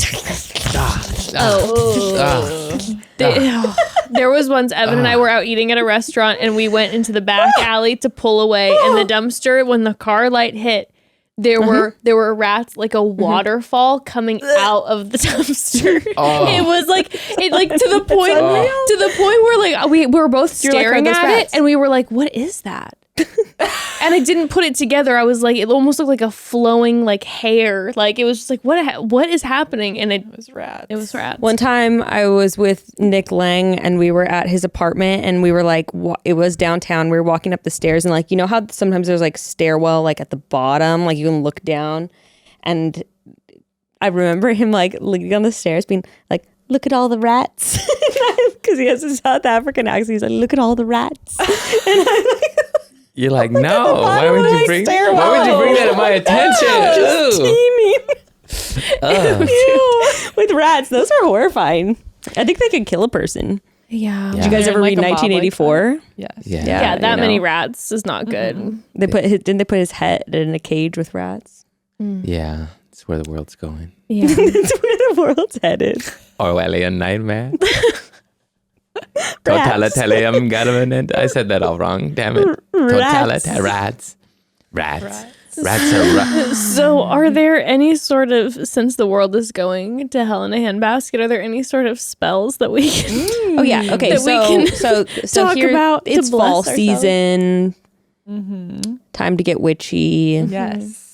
There was once Evan and I were out eating at a restaurant and we went into the back alley to pull away and the dumpster, when the car light hit, there were rats like a waterfall coming out of the dumpster. It was like to the point where like we were both You're like, staring "Are those at rats?" it and we were like, what is that? And I didn't put it together. I was like, it almost looked like a flowing like hair. Like it was just like, what is happening? And it was rats. It was rats. One time I was with Nick Lang and we were at his apartment and we were like, it was downtown. We were walking up the stairs and like, you know how sometimes there's like stairwell like at the bottom, like you can look down. And I remember him like looking on the stairs being like, look at all the rats. Because he has a South African accent. He's like, look at all the rats. And I'm like, You're like, no. Why would you bring that to my attention? just teeming. Ew. With rats, those are horrifying. I think they could kill a person. Yeah. Did you guys ever Like read a mob like 1984? Yes. Yeah. Yeah, that you many know. rats is not good. Didn't they put his head in a cage with rats? Yeah. It's where the world's going. Yeah. That's where the world's headed. Orwellian nightmare. Totalitarian government. I said that all wrong. Damn it. Totalitarian rats. Rats. Rats are rats. So are there any sort of, since the world is going to hell in a handbasket, are there any sort of spells that we can Oh yeah. Okay. That we can so talk here, about to it's bless fall ourselves? season. Time to get witchy. Yes.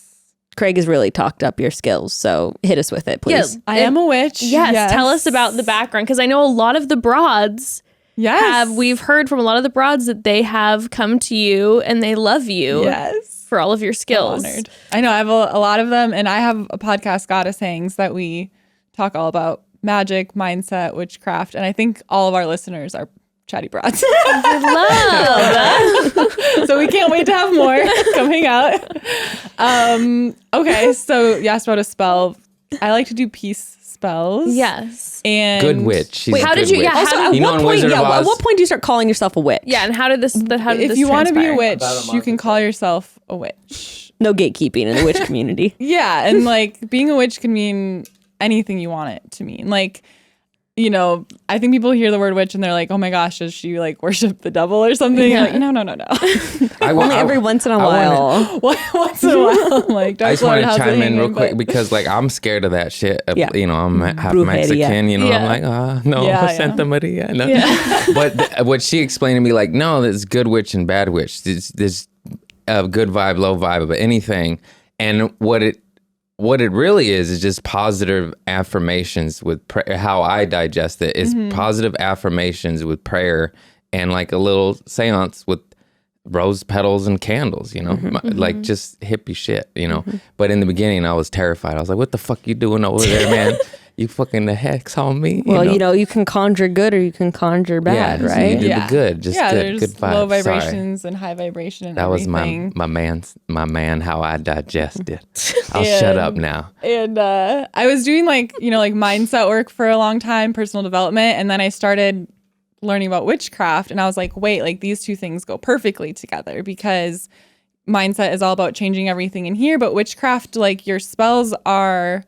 Craig has really talked up your skills, so hit us with it, please. Yeah. I am a witch. Yes, tell us about the background, because I know a lot of the broads Yes. we've heard from a lot of the broads that they have come to you and they love you Yes. for all of your skills. Honored. I know I have a lot of them, and I have a podcast, Goddess Hangs, that we talk all about magic, mindset, witchcraft, and I think all of our listeners are chatty broads. Love. So we can't wait to have more coming out. Okay, so you asked about a spell. I like to do peace spells. Yes. And Good witch. She's Wait, a how good did you- witch. yeah, how Also, did- at You know what in point? Wizard Yeah. of At Oz- what point do you start calling yourself a witch? Yeah, and how did this if you want to be a transpire? witch, you can call yourself a witch. No gatekeeping in the witch community. Yeah, and like being a witch can mean anything you want it to mean. Like, you know, I think people hear the word witch and they're like, "Oh my gosh, does she like worship the devil or something?" Yeah. Like, no. Only every once in a while. Once in a while, like I Dark just want Lord, to how's it chime in hanging? real quick But- because, like, I'm scared of that shit. Yeah. You know, I'm half Brujeria. Mexican. You know, Yeah. I'm like, no, Yeah, Santa Maria. No. Yeah. But what she explained to me, like, no, there's good witch and bad witch. There's a good vibe, low vibe, but anything. And what it really is just positive affirmations with how I digest it is positive affirmations with prayer and like a little seance with rose petals and candles, you know, like just hippie shit, you know. But in the beginning, I was terrified. I was like, "What the fuck you doing over there, man? You fucking the hex on me?" Well, you know, you can conjure good or you can conjure bad, so right? you did the good, just good, there's good vibes. low Sorry. vibrations and high vibration and That was everything. my man. How I digest it. I'll shut up now. And I was doing like mindset work for a long time, personal development, and then I started learning about witchcraft, and I was like, wait, like these two things go perfectly together because mindset is all about changing everything in here, but witchcraft, like your spells are,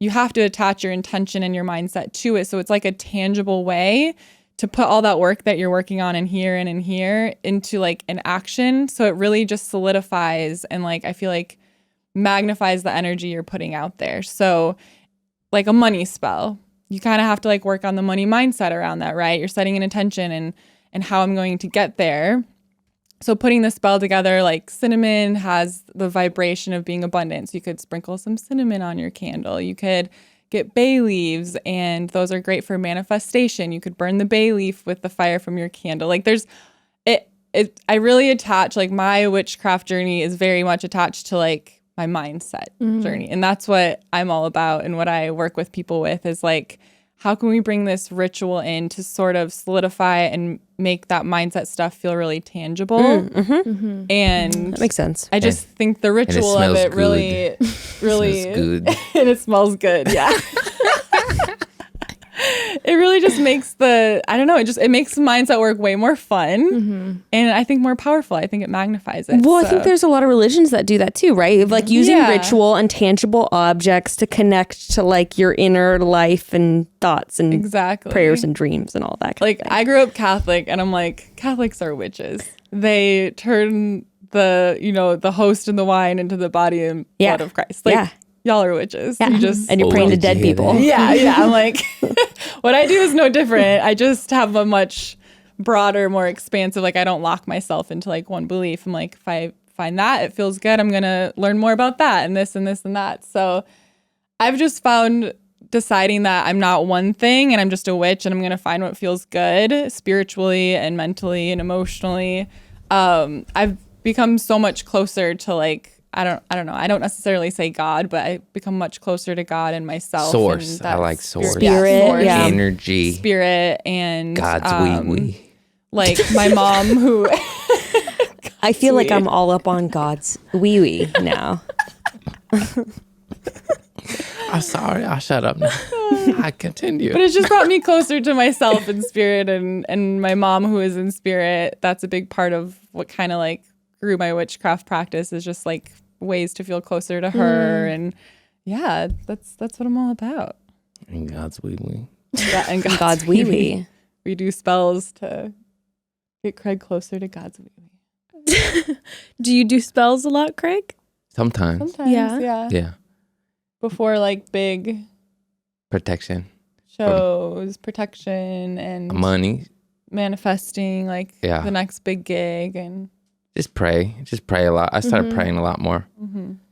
you have to attach your intention and your mindset to it. So it's like a tangible way to put all that work that you're working on in here and in here into like an action. So it really just solidifies and like, I feel like magnifies the energy you're putting out there. So like a money spell, you kind of have to like work on the money mindset around that, right? You're setting an intention and how I'm going to get there. So putting the spell together, like cinnamon has the vibration of being abundant. So you could sprinkle some cinnamon on your candle. You could get bay leaves, and those are great for manifestation. You could burn the bay leaf with the fire from your candle. Like there's I really attach, like my witchcraft journey is very much attached to like my mindset journey. And that's what I'm all about. And what I work with people with is like, how can we bring this ritual in to sort of solidify and make that mindset stuff feel really tangible? And that makes sense. I just think the ritual of it really, really, good. And it smells good. Yeah. It really just makes it makes mindset work way more fun and I think more powerful. I think it magnifies it. Well, I think there's a lot of religions that do that too, right? Like using ritual and tangible objects to connect to like your inner life and thoughts and prayers and dreams and all that kind of thing. I grew up Catholic and I'm like, Catholics are witches. They turn the host and the wine into the body and blood of Christ. Like, y'all are witches. Yeah. And you're praying to dead people. Yeah. I'm like, what I do is no different. I just have a much broader, more expansive, like I don't lock myself into like one belief. I'm like, if I find that it feels good, I'm going to learn more about that and this and this and that. So I've just found deciding that I'm not one thing and I'm just a witch and I'm going to find what feels good spiritually and mentally and emotionally. I've become so much closer to like, I don't know. I don't necessarily say God, but I become much closer to God and myself. Source. And I like source. Spirit. Source, energy. Spirit and God's wee. Like my mom who I feel like I'm all up on God's wee now. I'm sorry. I'll shut up now. I continue. But it's just brought me closer to myself in spirit and my mom who is in spirit. That's a big part of what kind of like grew my witchcraft practice is just like ways to feel closer to her. And yeah, that's what I'm all about. And God's wee. Yeah, and God's wee. We do spells to get Craig closer to God's wee. Do you do spells a lot, Craig? Sometimes. Yeah. Before like big Protection. shows, protection and Money. manifesting like the next big gig and Just pray a lot. I started praying a lot more.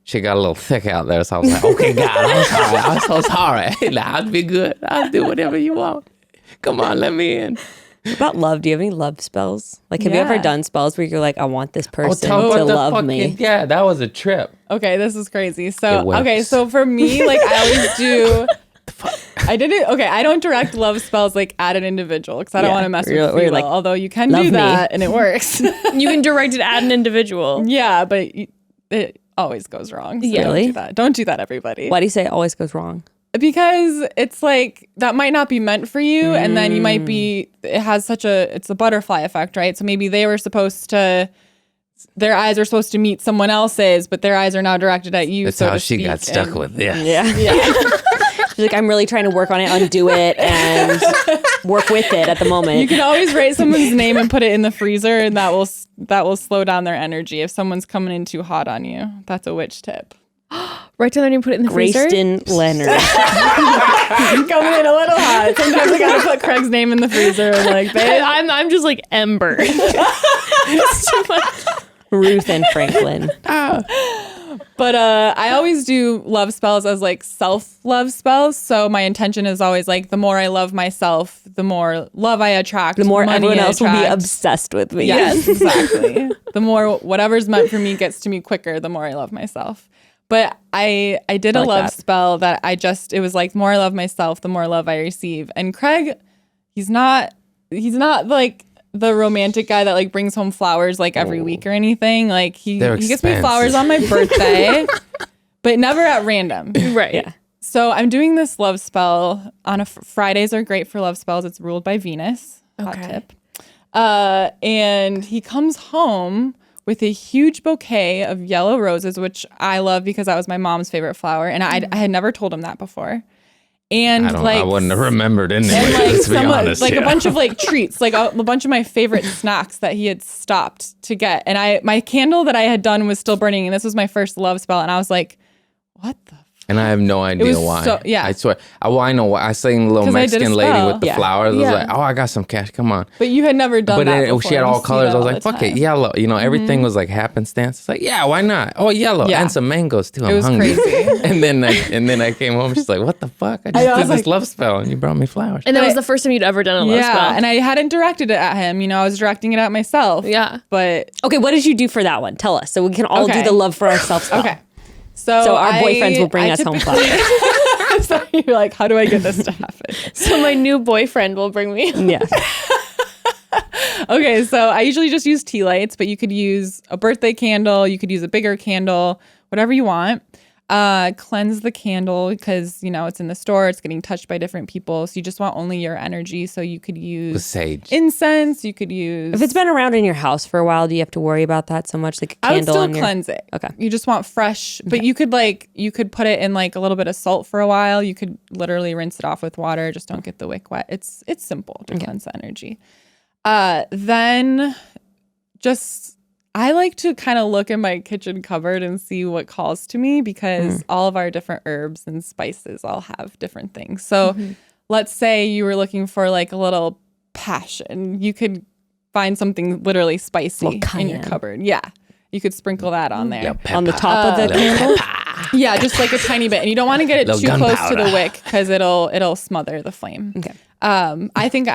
She got a little thick out there, so I was like, okay, God, I'm sorry. I'm so sorry. I'll be good. I'll do whatever you want. Come on, let me in. What about love? Do you have any love spells? Like, have you ever done spells where you're like, I want this person tell me to what the love me? Yeah, that was a trip. Okay, this is crazy. It So, works. okay, so for me, like I always do, I don't direct love spells like at an individual because I don't want to mess with people, like, although you can love do me. that and it works. You can direct it at an individual. Yeah, but it always goes wrong. So Yeah. Really? Don't do that, everybody. Why do you say it always goes wrong? Because it's like that might not be meant for you, and then you might be. It's a butterfly effect, right? So maybe their eyes are supposed to meet someone else's, but their eyes are now directed at you. That's so how to she speak, got stuck with this. Yeah. She's like, I'm really trying to work on it, undo it, and work with it at the moment. You can always write someone's name and put it in the freezer, and that will slow down their energy if someone's coming in too hot on you. That's a witch tip. Write down their name and put it in the freezer. Grayston Leonard. Coming in a little hot. Sometimes I gotta put Craig's name in the freezer. And like, babe, I'm just like Ember. It's too much. Ruth and Franklin. But I always do love spells as like self-love spells. So my intention is always like the more I love myself, the more love I attract. The more money everyone I else will be attract. obsessed with me. Yes, exactly. The more whatever's meant for me gets to me quicker, the more I love myself. But I did a like love that. spell that it was like the more I love myself, the more love I receive. And Craig, he's not like the romantic guy that like brings home flowers like every week or anything. Like he gets me flowers on my birthday, but never at random. Right. Yeah. So I'm doing this love spell on Fridays are great for love spells. It's ruled by Venus. Hot Okay. tip. And he comes home with a huge bouquet of yellow roses, which I love because that was my mom's favorite flower. And I had never told him that before. And I wouldn't have remembered anyway. And like let's be honest, a bunch of like treats, like a bunch of my favorite snacks that he had stopped to get. And my candle that I had done was still burning, and this was my first love spell. And I was like, what the And I have no idea why. I swear. I know why. I seen the little Mexican lady with the flowers. I was like, oh, I got some cash. Come on. But you had never done that before. But she had all colors. I was like, fuck it, yellow. You know, everything was like happenstance. It's like, yeah, why not? Oh, yellow. Yeah. And some mangoes too. I'm hungry. Crazy. and then I came home. She's like, what the fuck? I just did this love spell and you brought me flowers. And that was the first time you'd ever done a love spell. Yeah, and I hadn't directed it at him. You know, I was directing it at myself. Yeah. But okay, what did you do for that one? Tell us so we can all do the love for ourselves spell. Okay. So our boyfriends will bring us home flowers. So you're like, how do I get this to happen? So my new boyfriend will bring me. Yeah. Okay, so I usually just use tea lights, but you could use a birthday candle. You could use a bigger candle, whatever you want. Cleanse the candle because, you know, it's in the store. It's getting touched by different people. So you just want only your energy. So you could use sage incense. You could use... If it's been around in your house for a while, do you have to worry about that so much? Like a candle? I would still cleanse it. Okay. You just want fresh, but you could put it in like a little bit of salt for a while. You could literally rinse it off with water. Just don't get the wick wet. It's simple to cleanse the energy. Then just... I like to kind of look in my kitchen cupboard and see what calls to me because all of our different herbs and spices all have different things. So let's say you were looking for like a little passion. You could find something literally spicy in your cupboard. Yeah. You could sprinkle that on there. On the top of the candle? Yeah, just like a tiny bit. And you don't want to get it too close to the wick because it'll smother the flame. Okay. I think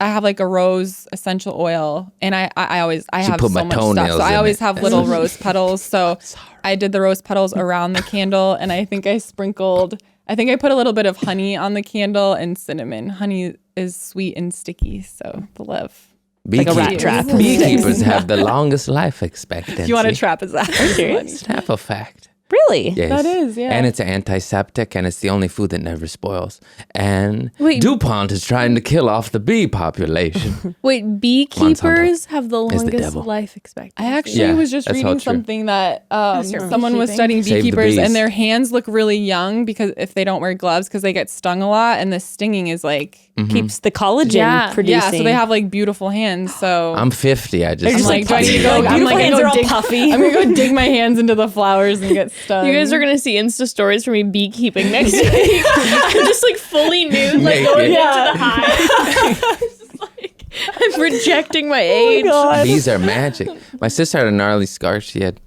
I have like a rose essential oil, and I have so much stuff. So I always have little rose petals. So I did the rose petals around the candle, and I think I put a little bit of honey on the candle and cinnamon. Honey is sweet and sticky, so the love. Like a rat trap. Beekeepers have the longest life expectancy. If you want to trap his ass. Snap a fact. Really? Yes. That is, yeah. And it's an antiseptic, and it's the only food that never spoils. And DuPont is trying to kill off the bee population. Wait, beekeepers have the longest life expectancy? I actually was just reading something that someone was studying beekeepers, and their hands look really young because if they don't wear gloves because they get stung a lot, and the stinging is like keeps the collagen producing. Yeah, so they have like beautiful hands. So I'm 50. I just I'm like, do I need to go? I'm like, hands are all puffy. I'm gonna go dig my hands into the flowers and get stung. You guys are gonna see Insta stories from me beekeeping next week. I'm just like fully nude, like going into the hive. I'm projecting my age. Bees are magic. My sister had a gnarly scar. She had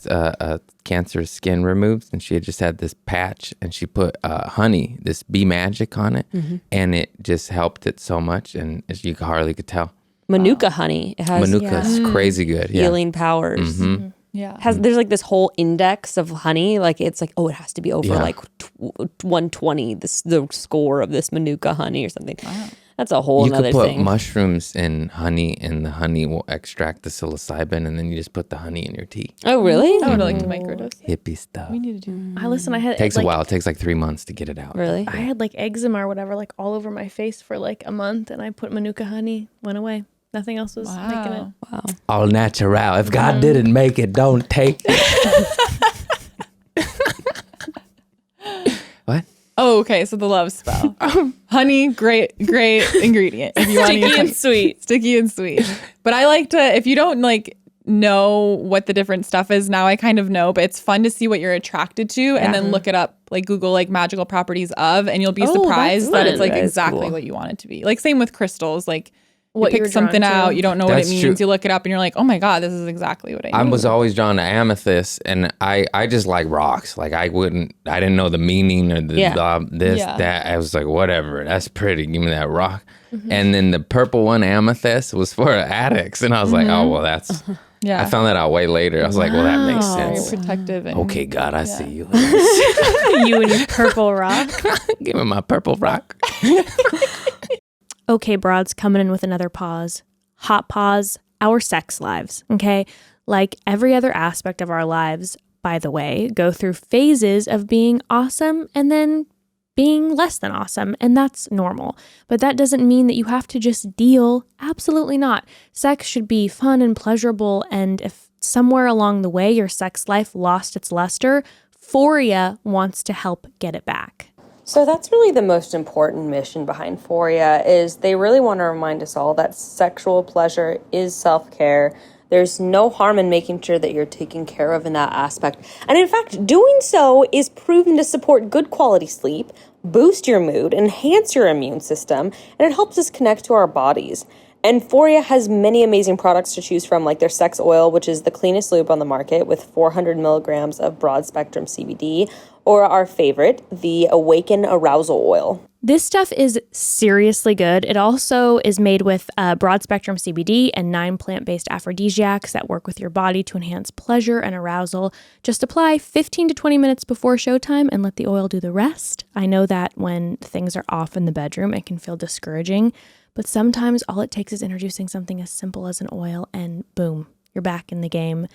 cancerous skin removed, and she had just had this patch, and she put honey, this bee magic on it, and it just helped it so much, and you hardly could tell. Manuka honey. It has Manuka's crazy good. Healing powers. Yeah. There's like this whole index of honey. Like it's like, it has to be over like 120, the score of this Manuka honey or something. Wow. That's a whole other thing. You could put mushrooms in honey, and the honey will extract the psilocybin, and then you just put the honey in your tea. Oh, really? I would like to microdose. Hippie stuff. We need to do I had takes a while. It takes like 3 months to get it out. Really? I had like eczema or whatever, like all over my face for like a month, and I put Manuka honey, went away. Nothing else was making it. Wow. All natural. If God didn't make it, don't take it. What? Oh, okay. So the love spell. Honey, great ingredient. If you want to use and sweet. Sticky and sweet. But I like to, if you don't like know what the different stuff is, now I kind of know, but it's fun to see what you're attracted to and then look it up, like Google like magical properties of, and you'll be surprised that it's like exactly what you want it to be. Like same with crystals, like you pick something out, you don't know what it means, you look it up and you're like, oh my God, this is exactly what I need. I was always drawn to amethyst, and I just like rocks. Like I didn't know the meaning or that. I was like, whatever, that's pretty, give me that rock. And then the purple one, amethyst, was for addicts, and I was like, oh well, that's I found that out way later. I was like, well, that makes sense. Very protective. And, okay, God, I see you. You and your purple rock. Give me my purple rock. Okay, broads, coming in with another pause. Hot pause, our sex lives, okay? Like every other aspect of our lives, by the way, go through phases of being awesome and then being less than awesome, and that's normal. But that doesn't mean that you have to just deal. Absolutely not. Sex should be fun and pleasurable, and if somewhere along the way your sex life lost its luster, Foria wants to help get it back. So that's really the most important mission behind Foria, is they really want to remind us all that sexual pleasure is self-care. There's no harm in making sure that you're taken care of in that aspect. And in fact, doing so is proven to support good quality sleep, boost your mood, enhance your immune system, and it helps us connect to our bodies. And Foria has many amazing products to choose from, like their sex oil, which is the cleanest lube on the market with 400 milligrams of broad-spectrum CBD, or our favorite, the Awaken Arousal Oil. This stuff is seriously good. It also is made with broad-spectrum CBD and 9 plant-based aphrodisiacs that work with your body to enhance pleasure and arousal. Just apply 15 to 20 minutes before showtime and let the oil do the rest. I know that when things are off in the bedroom, it can feel discouraging, but sometimes all it takes is introducing something as simple as an oil and boom, you're back in the game.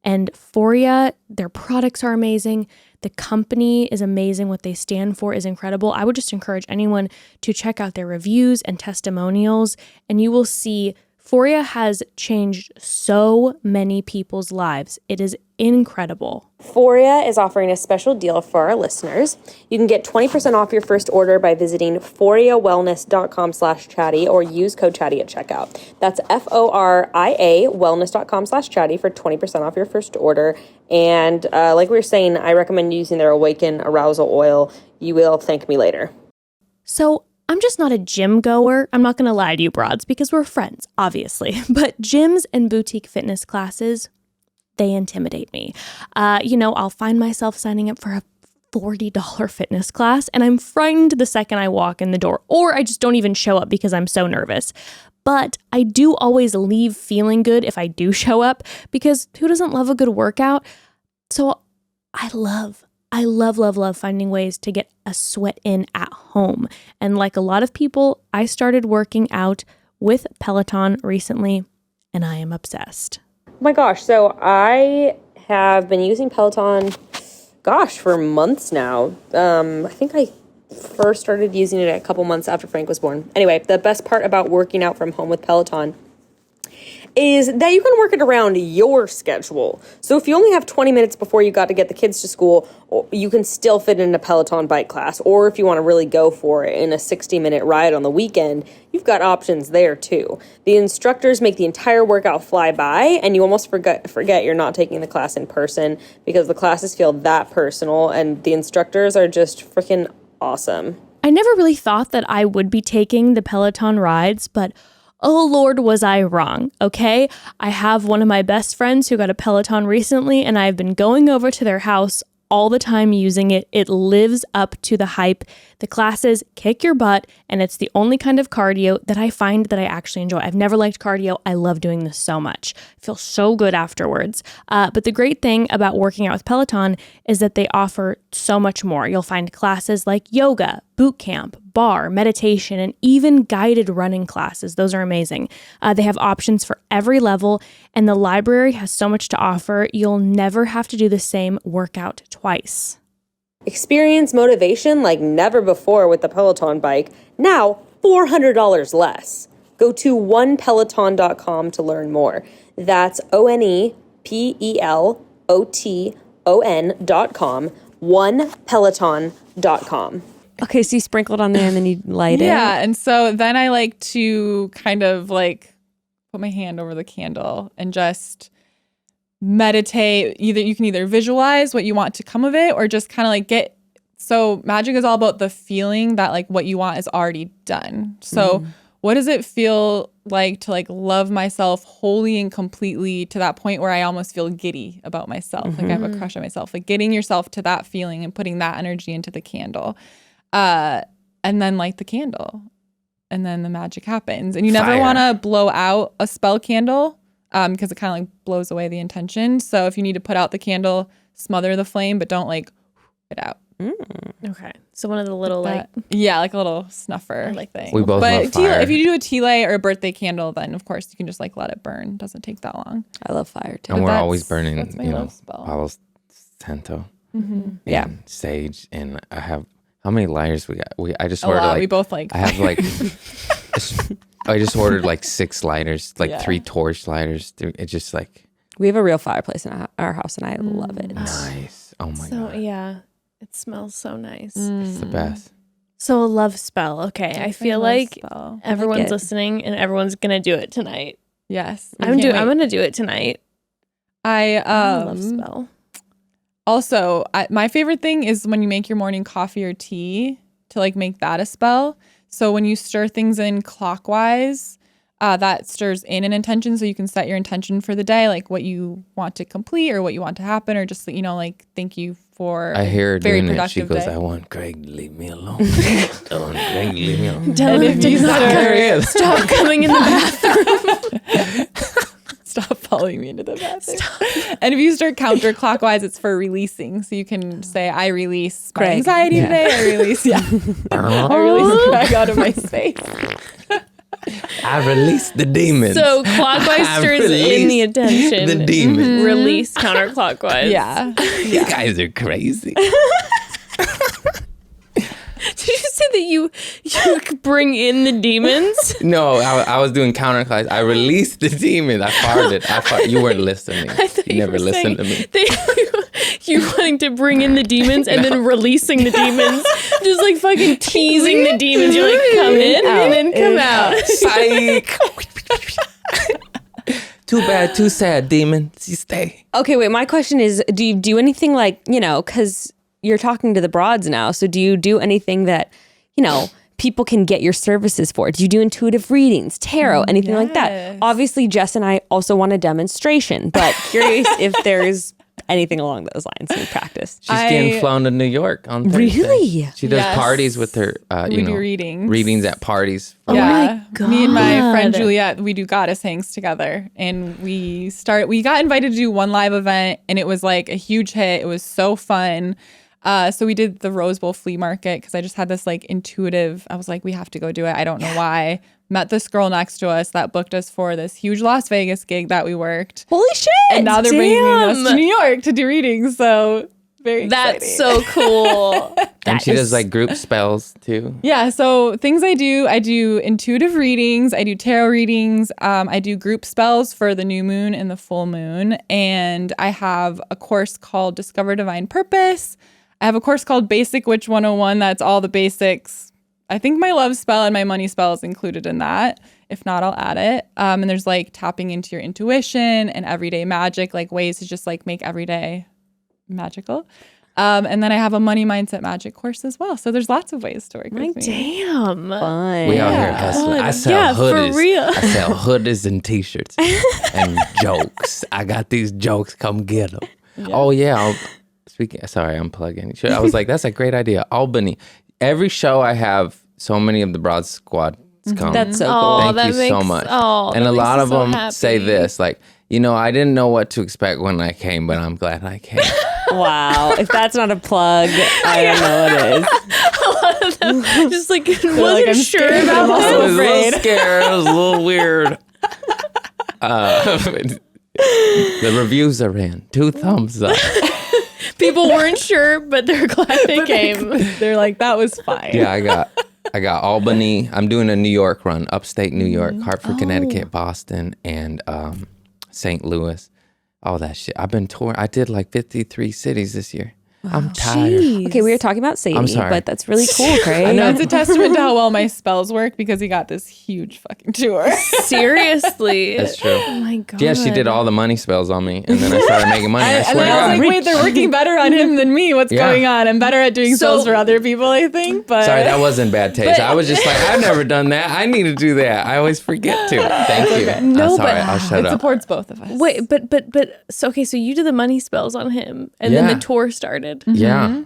And Foria, their products are amazing. The company is amazing. What they stand for is incredible. I would just encourage anyone to check out their reviews and testimonials, and you will see Foria has changed so many people's lives. It is incredible. Foria is offering a special deal for our listeners. You can get 20% off your first order by visiting foriawellness.com/chatty or use code chatty at checkout. That's FORIA wellness.com/chatty for 20% off your first order. And like we were saying, I recommend using their Awaken Arousal Oil. You will thank me later. So I'm just not a gym goer. I'm not going to lie to you broads because we're friends, obviously. But gyms and boutique fitness classes, they intimidate me. I'll find myself signing up for a $40 fitness class and I'm frightened the second I walk in the door, or I just don't even show up because I'm so nervous. But I do always leave feeling good if I do show up, because who doesn't love a good workout? So I love finding ways to get a sweat in at home. And like a lot of people, I started working out with Peloton recently, and I am obsessed. Oh my gosh, so I have been using Peloton, for months now. I think I first started using it a couple months after Frank was born. Anyway, the best part about working out from home with Peloton is that you can work it around your schedule. So if you only have 20 minutes before you got to get the kids to school, you can still fit in a Peloton bike class. Or if you want to really go for it in a 60-minute ride on the weekend, you've got options there too. The instructors make the entire workout fly by, and you almost forget you're not taking the class in person because the classes feel that personal, and the instructors are just freaking awesome. I never really thought that I would be taking the Peloton rides, but oh Lord, was I wrong, okay? I have one of my best friends who got a Peloton recently, and I've been going over to their house all the time using it. It lives up to the hype. The classes kick your butt, and it's the only kind of cardio that I find that I actually enjoy. I've never liked cardio. I love doing this so much. I feel so good afterwards. But the great thing about working out with Peloton is that they offer so much more. You'll find classes like yoga, boot camp, bar, meditation, and even guided running classes. Those are amazing. They have options for every level, and the library has so much to offer. You'll never have to do the same workout twice. Experience motivation like never before with the Peloton bike. Now, $400 less. Go to onepeloton.com to learn more. That's ONEPELOTON.com. Onepeloton.com. Okay, so you sprinkled on there and then you light it. Yeah, and so then I like to kind of like put my hand over the candle and just meditate. You can either visualize what you want to come of it, or just kind of like so magic is all about the feeling that like what you want is already done. So what does it feel like to like love myself wholly and completely to that point where I almost feel giddy about myself? Like I have a crush on myself, like getting yourself to that feeling and putting that energy into the candle. And then light the candle, and then the magic happens. And you never want to blow out a spell candle because it kind of like blows away the intention. So if you need to put out the candle, smother the flame, but don't like it out. Okay, so one of the little like a little snuffer like thing. We both love fire. If you do a tea light or a birthday candle, then of course you can just like let it burn. It doesn't take that long. I love fire too. And we're always burning, that's my love spell. Palo Santo, and sage, and I have. How many lighters we got? I just ordered like, we both like. I have like, I just ordered like 6 lighters, like 3 torch lighters. It's just like We have a real fireplace in our house, and I love it. Nice. Oh my So god. yeah, it smells so nice. It's the best. So a love spell. Okay, I feel like Spell. everyone's it. listening and everyone's gonna do it tonight. Yes. I'm gonna do it tonight. I Love spell. Also, my favorite thing is when you make your morning coffee or tea to like make that a spell. So when you stir things in clockwise, that stirs in an intention. So you can set your intention for the day, like what you want to complete or what you want to happen, or just, you know, like thank you for I hear her very doing it. She productive goes, day. I want Craig to leave me alone. I want Craig to leave me alone. Tell him to There he is. stop coming in the bathroom. Stop following me into the bathroom. And if you start counterclockwise, it's for releasing. So you can say, I release my Craig. anxiety today. I release, I release Craig out of my space. I released the demons. So clockwise I stirs in the released attention. the demons. Release counterclockwise. Yeah. You guys are crazy. Did you say that you bring in the demons? No, I was doing counterclockwise. I released the demons. I farted. You weren't listening. I thought You you never were listened to saying me. you wanting to bring in the demons and then releasing the demons, just like fucking teasing the demons. You're like, come in and then come out. Psych. Too bad, too sad, demons. You stay. Okay, wait. My question is, do you do anything like, you know, because you're talking to the broads now. So do you do anything that, you know, people can get your services for? Do you do intuitive readings, tarot, anything like that? Yes. Obviously, Jess and I also want a demonstration, but curious if there's anything along those lines in practice. She's getting flown to New York on Thursday. Really? She does Yes. parties with her, We do readings. readings at parties. For Yeah. Me and my friend God. Juliet, we do goddess hangs together, and we got invited to do one live event, and it was like a huge hit. It was so fun. So we did the Rose Bowl flea market because I just had this like intuitive, I was like, we have to go do it. I don't know why. Met this girl next to us that booked us for this huge Las Vegas gig that we worked. Holy shit. And now they're bringing us Damn. to New York to do readings. So very exciting. That's so cool. and she does like group spells too. Yeah, so things I do intuitive readings, I do tarot readings, I do group spells for the new moon and the full moon, and I have a course called Discover Divine Purpose. I have a course called Basic Witch 101. That's all the basics. I think my love spell and my money spell is included in that. If not, I'll add it. And there's like tapping into your intuition and everyday magic, like ways to just like make every day magical. And then I have a money mindset magic course as well. So there's lots of ways to work with me. Damn. Fun. We out here hustling. I sell Yeah, for hoodies. real. I sell hoodies and t-shirts and jokes. I got these jokes. Come get them. Oh yeah. Sorry, I'm plugging. I was like, that's a great idea. Albany. Every show I have, so many of the Broad Squad come. That's so cool. Oh, Thank that you so makes- much. oh, and that a makes lot me of so them say happy. this, like, you know, I didn't know what to expect when I came, but I'm glad I came. Wow. If that's not a plug, I don't know what is. Just like wasn't like I'm sure scared, but I'm about also I was a this. little scared. It was a little weird. The reviews are in. 2 thumbs up. People weren't sure, but they're glad they came. They're like, that was fine. Yeah, I got Albany. I'm doing a New York run, upstate New York, Hartford, Connecticut, Boston, and St. Louis. All that shit. I've been touring. I did like 53 cities this year. I'm tired. Okay, we were talking about Sadie, I'm sorry. but that's really cool, Craig. It's a testament to how well my spells work because he got this huge fucking tour. Seriously. That's true. Oh my god. Yeah, she did all the money spells on me, and then I started making money. I And swear then to I was God. like, wait, they're working better on him than me. What's Yeah. going on? I'm better at doing So- spells for other people, I think. But Sorry, that wasn't bad taste. I was just like, I've never done that. I need to do that. I always forget to. Thank you. No, I'm sorry. but- I'll shut it up. supports both of us. Wait, but so okay, so you did the money spells on him and then Yeah. the tour started. Yeah. Wow.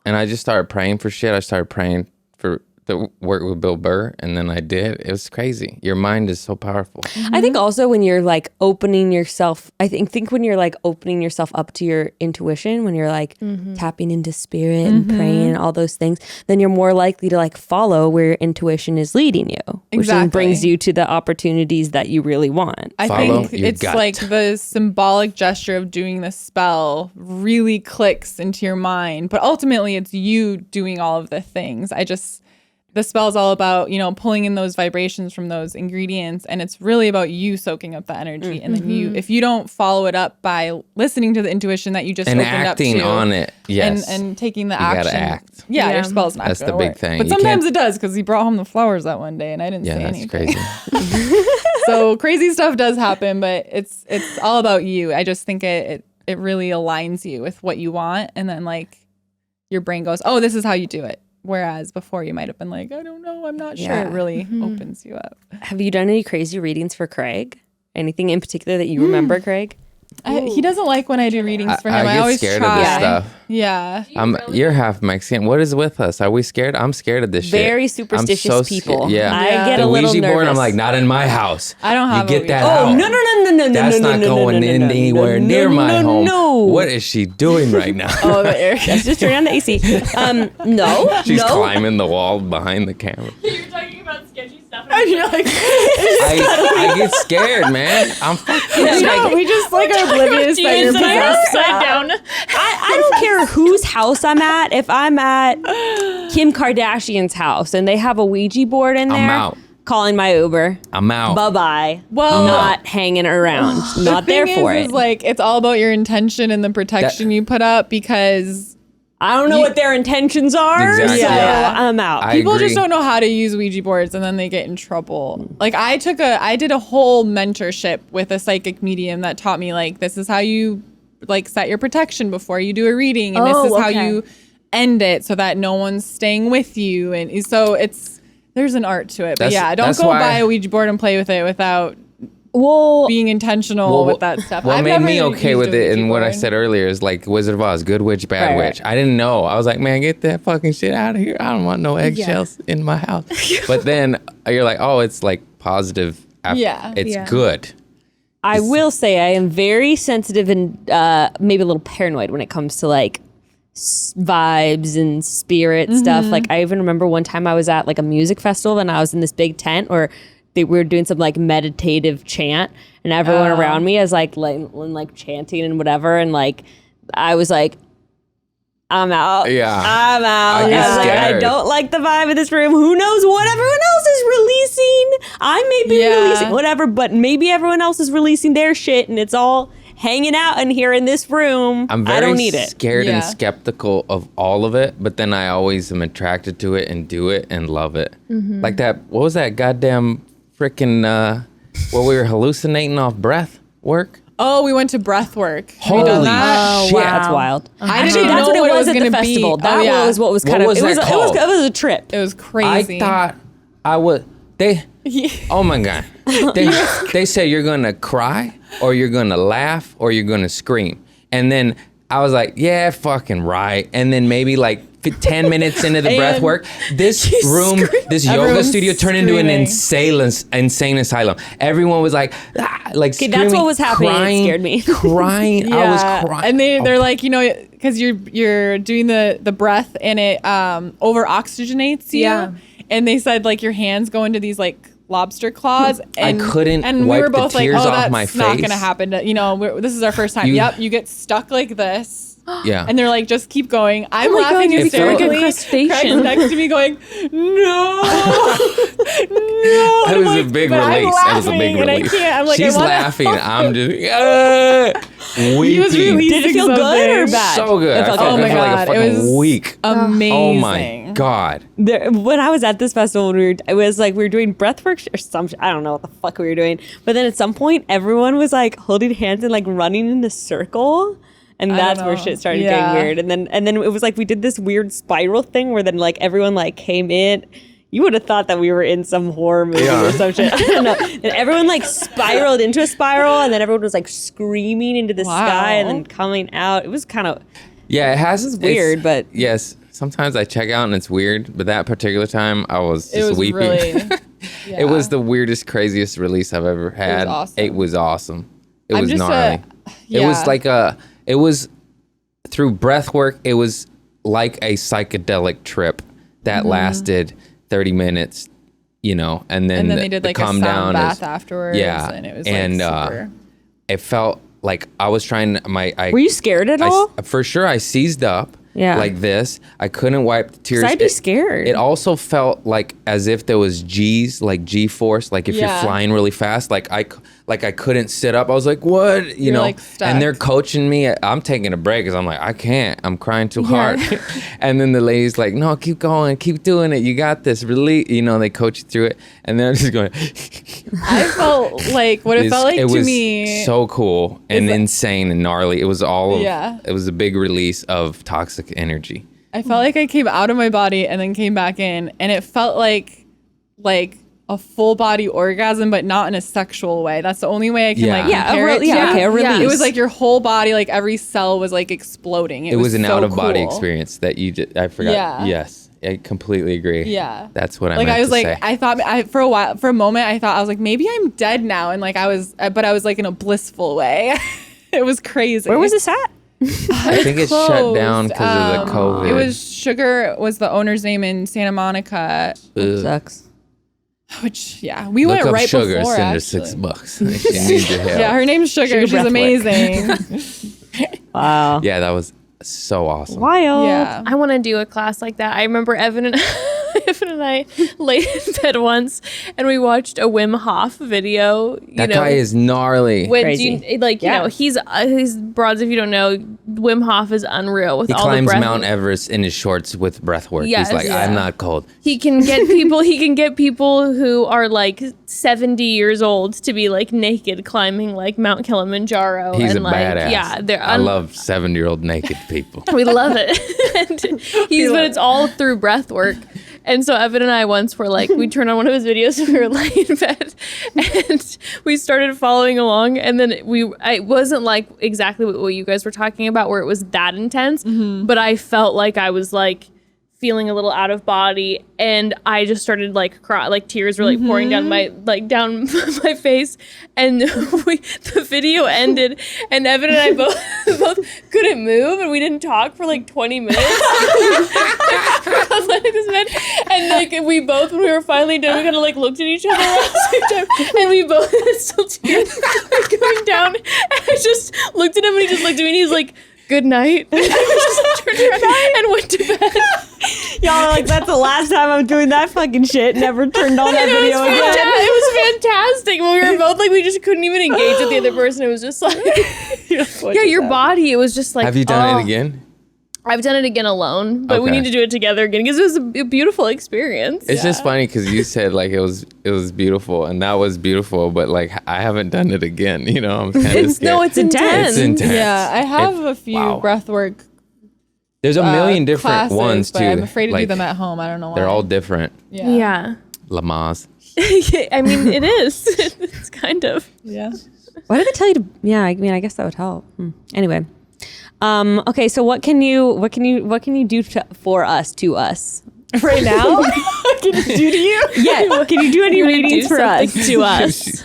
And I just started praying for shit. I started praying for the work with Bill Burr, and then I did. It was crazy. Your mind is so powerful. I think also when you're like opening yourself, I think when you're like opening yourself up to your intuition, when you're like tapping into spirit and praying and all those things, then you're more likely to like follow where your intuition is leading you, which then Exactly. brings you to the opportunities that you really want. I Follow think your it's gut. like the symbolic gesture of doing the spell really clicks into your mind, but ultimately it's you doing all of the things. the spell is all about, you know, pulling in those vibrations from those ingredients, and it's really about you soaking up the energy. And then if you don't follow it up by listening to the intuition that you just and opened acting up to, on it, yes, and taking the you action. gotta act. Yeah, your spell's not. That's the gonna big work. thing. But You sometimes can't- it does, because he brought home the flowers that one day, and I didn't say that's anything. crazy. So crazy stuff does happen, but it's all about you. I just think it really aligns you with what you want, and then like your brain goes, oh, this is how you do it. Whereas before you might have been like, I don't know, I'm not sure. It really opens you up. Have you done any crazy readings for Craig? Anything in particular that you remember, Craig? He doesn't like when I do readings for him. I I get always scared try. of this stuff. Yeah. You're half Mexican. What is with us? Are we scared? I'm scared of this shit. Very superstitious I'm so people. scared. Yeah. I get the a little Ouija nervous. board, I'm like, not in my house. I don't have You a get that Ouija out. Oh, no. That's not going in anywhere near my home. No. What is she doing right now? Oh, the air. Just turn on the AC. No. She's no. climbing the wall behind the camera. You're talking about sketchy stuff. You're like, I get scared, man. I'm fucking no, we just like are oblivious that you're possessed. upside down. I don't care whose house I'm at. If I'm at Kim Kardashian's house and they have a Ouija board in there, I'm out. calling my Uber. I'm out. Bye-bye. Well, Not hanging around. Not there for it. Is like it's all about your intention and the protection you put up, because I don't know what their intentions are, Exactly. so Yeah. I'm out. I people agree. just don't know how to use Ouija boards, and then they get in trouble. Like I did a whole mentorship with a psychic medium that taught me, like, this is how you like set your protection before you do a reading, and this is how you end it so that no one's staying with you. And so there's an art to it. But yeah, don't that's go why- buy a Ouija board and play with it without Well, being intentional with that stuff. What I've made never me okay used with a it, Ouija and what I board. said earlier is like Wizard of Oz, good witch, bad Right, witch. I didn't know. I was like, man, get that fucking shit out of here. I don't want no eggshells in my house. But then you're like, oh, it's like positive. Yeah. It's Yeah. good. I will say I am very sensitive and maybe a little paranoid when it comes to like vibes and spirit stuff. Like I even remember one time I was at like a music festival and I was in this big tent where we were doing some like meditative chant, and everyone around me is like chanting and whatever, and like I was like, I'm out. Yeah. I'm out. I get I was like, I scared. don't like the vibe of this room. Who knows what everyone else is releasing? I may be releasing whatever, but maybe everyone else is releasing their shit, and it's all hanging out in here in this room. I'm very I don't need it. scared Yeah. and skeptical of all of it, but then I always am attracted to it and do it and love it. Like that, what was that goddamn freaking, where we were hallucinating off breath work? Oh, we went to breath work. Have you Holy done that? shit. That's wild. I Actually, didn't that's know what it was at gonna the be. festival. Oh, That yeah. was what was What kind of. was It was. that It was. called? It was a trip. It was crazy. I thought I would. Oh my god! They say you're gonna cry, or you're gonna laugh, or you're gonna scream, and then I was like, yeah, fucking right. And then maybe like 10 minutes into the breath work, this room, this yoga Everyone's studio turned into an screaming. insane asylum. Everyone was like Okay, that's what was happening. It crying, scared me. Crying. I was crying. And they're like, you know, because you're doing the breath and it over oxygenates you. Yeah. And they said like your hands go into these like lobster claws. And, couldn't And we wipe were the both like, tears oh, off that's my not face. gonna happen. You know, this is our first time. You- Yep, you get stuck like this. Yeah. And they're like, just keep going. I'm my God, laughing you became like a hysterically. crustacean. Craig's next to me going, no, no. It was a big but I'm release. It was a big laughing, and release. I can't. I'm like, She's I wanna laughing. help. I'm just He was weeping. releasing Did it feel good or something. bad? So good. It I felt felt Oh good. my good for like a God, it fucking was week. Amazing. Oh my god. When I was at this festival, it was like we were doing breathwork or some. I don't know what the fuck we were doing, but then at some point, everyone was like holding hands and like running in a circle, and that's where know. shit started Yeah. getting weird. And then it was like we did this weird spiral thing where then like everyone like came in. You would have thought that we were in some horror movie or some shit. I don't know. And everyone like spiraled into a spiral, and then everyone was like screaming into the sky and then coming out. It was kind of Yeah, it has. It's weird, but- yes. Sometimes I check out and it's weird, but that particular time I was It just was weeping. really. It was the weirdest, craziest release I've ever had. awesome. It was awesome. It I'm was just gnarly. It was like it was through breath work. It was like a psychedelic trip that Mm-hmm. lasted 30 minutes, you know, and then they did like a calm sound down bath is- afterwards. Yeah, And it was and like super. it felt like I was trying. Were you scared at all? For sure, I seized up. like this. I couldn't wipe the tears. I'd be scared. It also felt like as if there was G's, like G-force, like if you're flying really fast, like I couldn't sit up. I was like, what? You know, like stuck. and they're coaching me. I'm taking a break because I'm like, I can't. I'm crying too hard. And then the lady's like, no, keep going. Keep doing it. You got this. Really, you know, they coach you through it. And then I'm just going. I felt like what it felt like it to was me. so cool and insane and gnarly. It was all of, it was a big release of toxic energy. I felt like I came out of my body and then came back in, and it felt like a full body orgasm, but not in a sexual way. That's the only way I can compare it to. A release. It was like your whole body, like every cell was like exploding. It was an so out of body cool. experience that you did. I forgot. Yeah. Yes. I completely agree. Yeah. That's what I like. meant I was to like, say. I thought for a moment, I was like, maybe I'm dead now. And like I was like in a blissful way. It was crazy. Where was this at? I think it's shut down because of the COVID. It was Sugar was the owner's name in Santa Monica. Ugh. Sucks. Which we Look went up right Sugar, before. send her actually. $6. She needs your help. Yeah, her name's Sugar. She's breath work. amazing. Wow. Yeah, that was so awesome. Wild. Yeah. I want to do a class like that. I remember Evan and I laid in bed once and we watched a Wim Hof video. That guy is gnarly. When Crazy. you know, he's broads. If you don't know, Wim Hof is unreal with He all the climbs breath. Mount Everest in his shorts with breath work. Yes. He's like, I'm not cold. He can get people. He can get people who are like 70 years old to be like naked climbing like Mount Kilimanjaro. He's and a like, badass. Yeah, they're. I love 7-year-old naked people. We love it. And but it's all through breath work. And so Evan and I once were like, we turned on one of his videos and we were laying in bed and we started following along. And then it wasn't like exactly what you guys were talking about where it was that intense, but I felt like I was like feeling a little out of body and I just started like cry, like tears were like pouring down my my face, and the video ended and Evan and I both couldn't move and we didn't talk for like 20 minutes. And like we both, when we were finally done, we kind of like looked at each other at the same time and we both still tears were going down, and I just looked at him and he just looked at me and he's like, good night. And we just turned around and went to bed. Y'all are like, that's the last time I'm doing that fucking shit. Never turned on that video again. It was fantastic. We were both like, we just couldn't even engage with the other person. It was just like, your body. It was just like. Have you done it again? I've done it again alone, but we Okay. need to do it together again because it was a beautiful experience. It's just funny because you said like it was beautiful and that was beautiful, but like I haven't done it again. You know, I'm kind of scared. No, it's intense. It's intense. Yeah, I have a few breathwork. There's a million different classes, ones but too. I'm afraid to do Like, them at home. I don't know why. They're all different. Yeah. Lamaze. I mean, it is. It's kind of. Yeah. Why did they tell you to? Yeah, I mean, I guess that would help. Anyway, okay. So what can you do for us right now? Can you do to you? Yeah. Can you do any readings Do for us? something to us.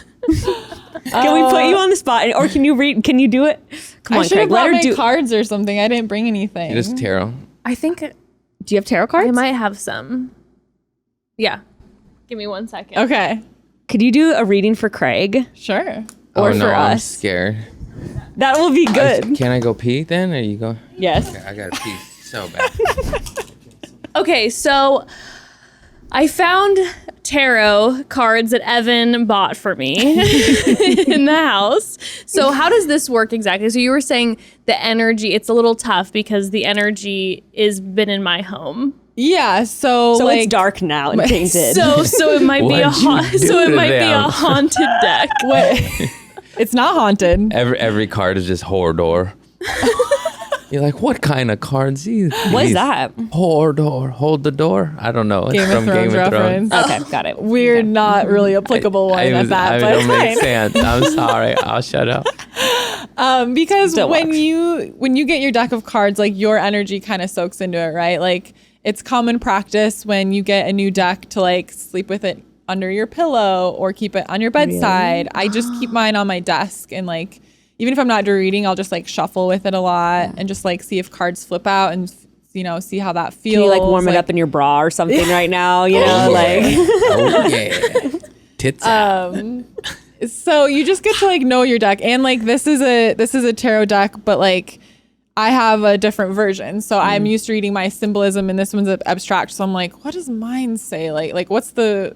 Can we put you on the spot, or can you read? Can you do it? Come I on, should have Craig. Let brought her my do. cards or something. I didn't bring anything. Just tarot. I think Do you have tarot cards? I might have some. Yeah. Give me 1 second. Okay. Could you do a reading for Craig Sure. or oh no, for I'm us? scared. That will be good. Can I go pee then, or you go? Yes. I gotta pee so bad. Okay, so I found tarot cards that Evan bought for me in the house. So how does this work exactly? So you were saying the energy, it's a little tough because the energy has been in my home. Yeah. So So like it's dark now and tainted. So it might be What'd you do to them? haunted deck. Wait. It's not haunted. Every card is just Hordor. You're like, what kind of cards these? What is that? Hordor, hold the door. I don't know. It's Game of Thrones reference. Okay, got it. Weird, not really applicable one at that, but don't it's make fine. sense. I'm sorry. I'll shut up. Because Still when works. you get your deck of cards, like your energy kind of soaks into it, right? Like it's common practice when you get a new deck to like sleep with it under your pillow or keep it on your bedside. I just keep mine on my desk, and like even if I'm not doing reading, I'll just like shuffle with it a lot and just like see if cards flip out and see how that feels. Can you like warm it up in your bra or something right now? You know, like Oh yeah. Tits out. So you just get to like know your deck, and like this is a tarot deck, but like I have a different version. So I'm used to reading my symbolism, and this one's abstract. So I'm like, what does mine say? Like what's the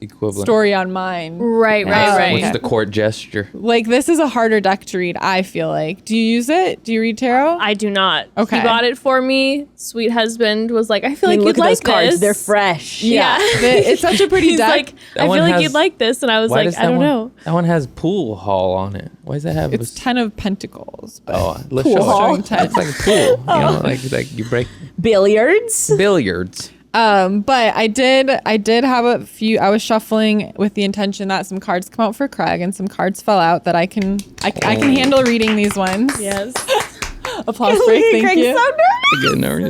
equivalent story on mine? Right. What's the court gesture? Like, this is a harder deck to read, I feel like. Do you use it? Do you read tarot? I do not. Okay. He bought it for me. Sweet husband was like, I feel like look you'd at like those cards. this. They're fresh. Yeah. It's such a pretty He's deck. like, I feel like you'd like this. And I was like, I don't know. That one has pool hall on it. Why does that have? It's 10 of Pentacles. But let's pool show hall. it. It's like a pool. You know, like you break Billiards. billiards. But I did have a few. I was shuffling with the intention that some cards come out for Craig, and some cards fell out that I can handle reading these ones. Yes. Applause break. Thank you.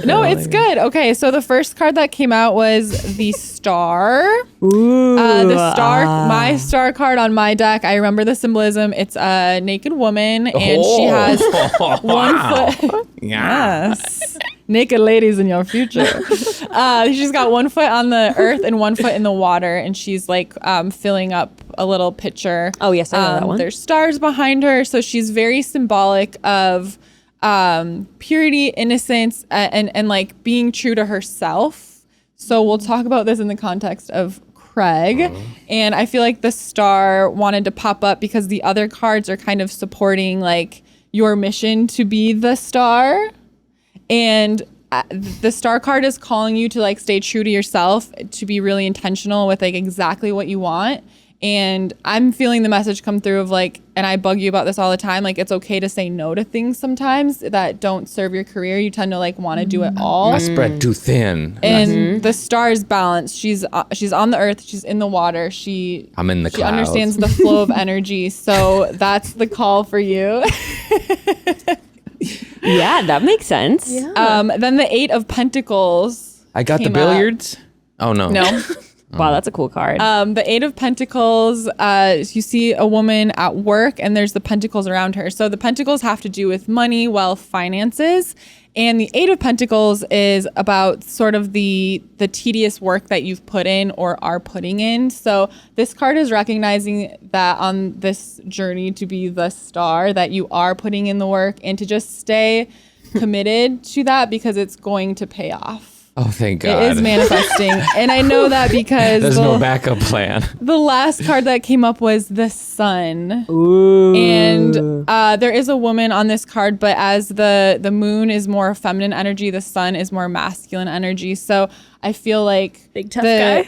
No, it's good. Okay, so the first card that came out was the Star. Ooh. The Star, my Star card on my deck. I remember the symbolism. It's a naked woman, and she has 1 foot. Yes. Naked ladies in your future. She's got 1 foot on the earth and 1 foot in the water, and she's like filling up a little pitcher. Oh, yes, I know that one. There's stars behind her, so she's very symbolic of purity, innocence, and like being true to herself. So we'll talk about this in the context of Craig. And I feel like the Star wanted to pop up because the other cards are kind of supporting like your mission to be the Star. And the Star card is calling you to like stay true to yourself, to be really intentional with like exactly what you want. And I'm feeling the message come through of like, and I bug you about this all the time, like it's okay to say no to things sometimes that don't serve your career. You tend to like want to do it all. I spread too thin. And the Star is balanced. She's on the earth. She's in the water. I'm in the She clouds. understands the flow of energy. So that's the call for you. Yeah, that makes sense. Yeah. Then the 8 of Pentacles. I got the came billiards. Oh no. No. Wow, that's a cool card. The 8 of Pentacles, you see a woman at work and there's the pentacles around her. So the pentacles have to do with money, wealth, finances. And the 8 of Pentacles is about sort of the tedious work that you've put in or are putting in. So this card is recognizing that on this journey to be the Star, that you are putting in the work and to just stay committed to that because it's going to pay off. Oh, thank God. It is manifesting. And I know that because There's no backup plan. the last card that came up was the Sun. Ooh. And there is a woman on this card, but as the moon is more feminine energy, the sun is more masculine energy. So I feel like Big tough guy.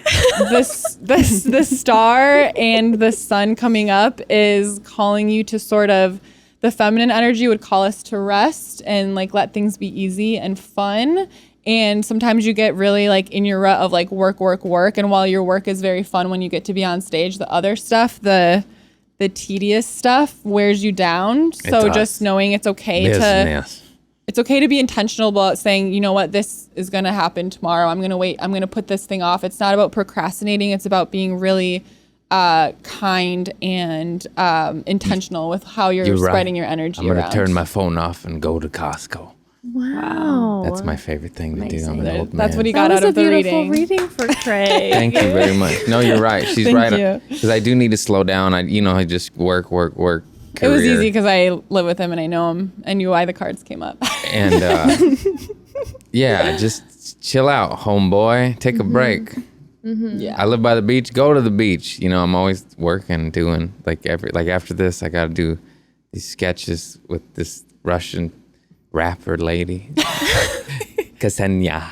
the Star and the Sun coming up is calling you to sort of, the feminine energy would call us to rest and like let things be easy and fun. And sometimes you get really like in your rut of like work. And while your work is very fun when you get to be on stage, the other stuff, the tedious stuff wears you down. So just knowing it's okay to be intentional about saying, you know what, this is going to happen tomorrow. I'm going to wait. I'm going to put this thing off. It's not about procrastinating. It's about being really kind and intentional with how you're spreading your energy I'm going to around. turn my phone off and go to Costco. Wow. That's my favorite thing to do. I'm an old man. That's what he got out of the That was a beautiful reading. reading for Craig. Thank you very much. No, you're right. She's Thank right. you. Because I do need to slow down. I just work. It was career. easy because I live with him and I know him. I knew why the cards came up. And yeah, just chill out, homeboy. Take a break. Yeah. I live by the beach. Go to the beach. You know, I'm always working, doing like after this, I got to do these sketches with this Russian rapper lady, Ksenia.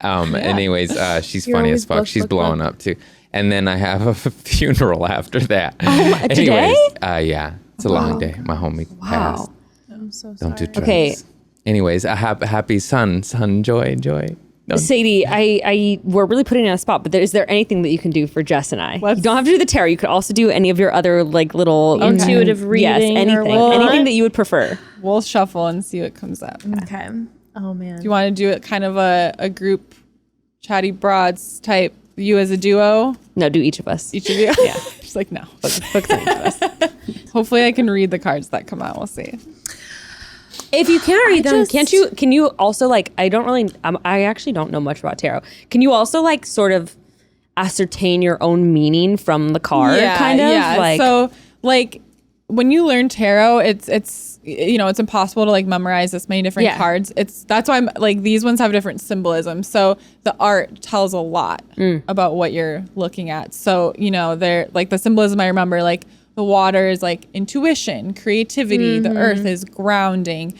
Anyways, she's funny as fuck. She's blowing up too. And then I have a funeral after that. Today? Yeah, it's a long day. My homie passed. I'm so sorry. Don't do drugs. Okay. Anyways, a happy son, joy. Don't- Sadie, we're really putting you on a spot, but is there anything that you can do for Jess and I? Let's- You don't have to do the tarot. You could also do any of your other like little Intuitive reading Yes, or anything. whatnot? Anything that you would prefer. We'll shuffle and see what comes up. Do Okay. Oh, man. you want to do it kind of a group chatty broads type, you as a duo? No, do each of us. Each of you? Yeah. She's like, no. Focus on each of us. Hopefully I can read the cards that come out. We'll see. If you can't read them, can you also like, I actually don't know much about tarot. Can you also like sort of ascertain your own meaning from the card kind of? Yeah. Like, So like when you learn tarot, it's you know, it's impossible to like memorize this many different cards. That's why I'm like, these ones have different symbolism. So the art tells a lot about what you're looking at. So, you know, they're like the symbolism I remember, like the water is like intuition, creativity, the earth is grounding.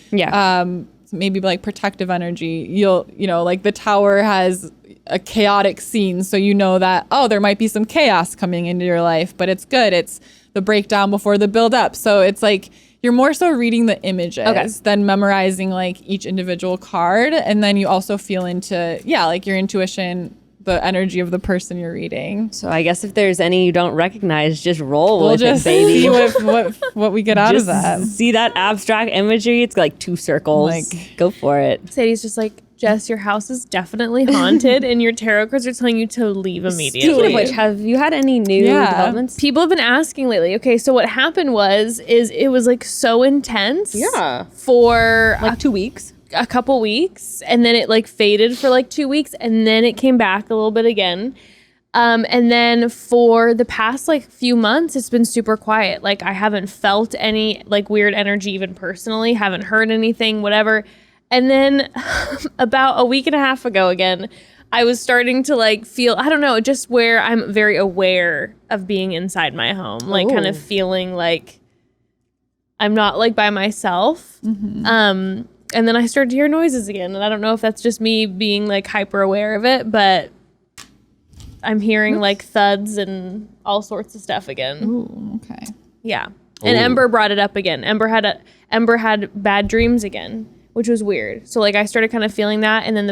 Maybe like protective energy. You know, like the tower has a chaotic scene, so you know that, oh, there might be some chaos coming into your life, but it's good. It's the breakdown before the build up. So it's like you're more so reading the images than memorizing like each individual card. And then you also feel into, like your intuition, the energy of the person you're reading. So I guess if there's any you don't recognize, just roll with just it, baby. See what we get out of that. See that abstract imagery? It's like 2 circles. Like, go for it. Sadie's just like, Jess, your house is definitely haunted, and your tarot cards are telling you to leave immediately. Speaking of which, have you had any new developments? People have been asking lately. Okay, so what happened is it was like so intense. Yeah. For like 2 weeks. A couple weeks, and then it like faded for like 2 weeks, and then it came back a little bit again. And then for the past like few months, it's been super quiet. Like I haven't felt any like weird energy even personally, haven't heard anything, whatever. And then about a week and a half ago again, I was starting to like feel, I don't know, just where I'm very aware of being inside my home, like kind of feeling like I'm not like by myself. And then I started to hear noises again. And I don't know if that's just me being like hyper aware of it, but I'm hearing like thuds and all sorts of stuff again. Ooh, okay. Yeah. And Ember brought it up again. Ember had bad dreams again, which was weird. So like I started kind of feeling that. And then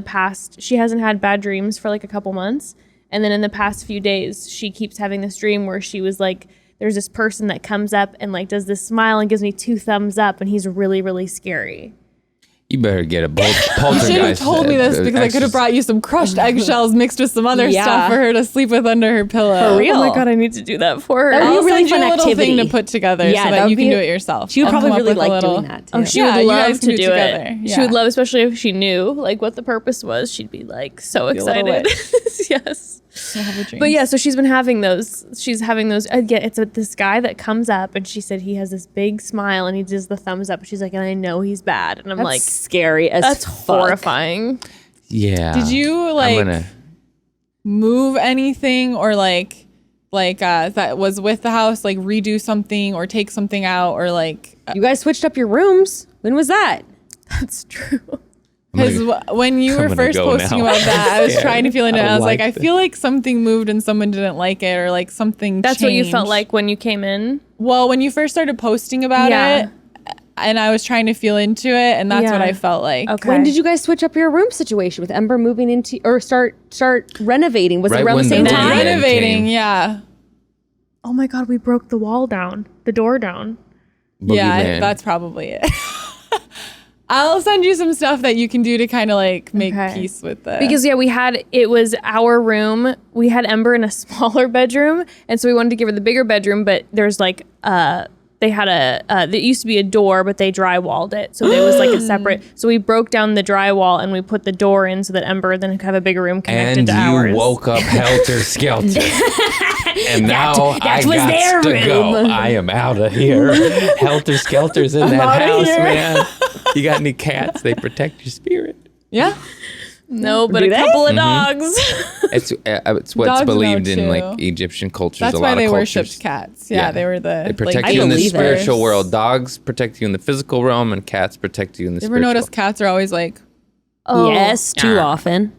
she hasn't had bad dreams for like a couple months. And then in the past few days, she keeps having this dream where she was like, there's this person that comes up and like does this smile and gives me 2 thumbs up. And he's really, really scary. You better get a poltergeist. You should have told me this because I could have brought you some crushed eggshells mixed with some other stuff for her to sleep with under her pillow. For real. Oh my God, I need to do that for her. That would be a really fun a little activity thing to put together so that you can do it yourself. She would probably really like doing that too. Oh, she would love to do together. it. Yeah. She would love, especially if she knew like what the purpose was. She'd be like so excited. Yes. But yeah, so she's been having those. She's having those. Again, it's this guy that comes up, and she said he has this big smile, and he does the thumbs up. And she's like, and I know he's bad, and I'm that's like, scary as that's fuck. horrifying. Yeah. Did you like move anything or like that was with the house, like redo something or take something out or like? You guys switched up your rooms. When was that? That's true. Because when you were first posting about that, I was trying to feel into it. I was like, I feel like something moved and someone didn't like it or like something That's changed. what you felt like when you came in? Well, when you first started posting about it, and I was trying to feel into it, and that's what I felt like. Okay. When did you guys switch up your room situation with Ember moving into or start renovating? Was it around the same time? Renovating, yeah. Oh my God, we broke the wall down, the door down. Yeah, that's probably it. I'll send you some stuff that you can do to kind of like make peace with it. Because it was our room. We had Ember in a smaller bedroom, and so we wanted to give her the bigger bedroom, but there's like they had there used to be a door, but they drywalled it, so there was like a separate. So we broke down the drywall and we put the door in so that Ember then could have a bigger room connected to ours. And you woke up helter skelter. And now I got to go. I am out of here. Helter skelter's in that house, man. You got any cats? They protect your spirit. Yeah. No, but a couple of dogs. It's what's Dogs believed in too. like Egyptian cultures. That's a why lot they of cultures. worshipped cats. Yeah, they were the. They protect like, you in the believe it. spiritual world. Dogs protect you in the physical realm, and cats protect you in the You ever spiritual. notice cats are always like? Yes, too often.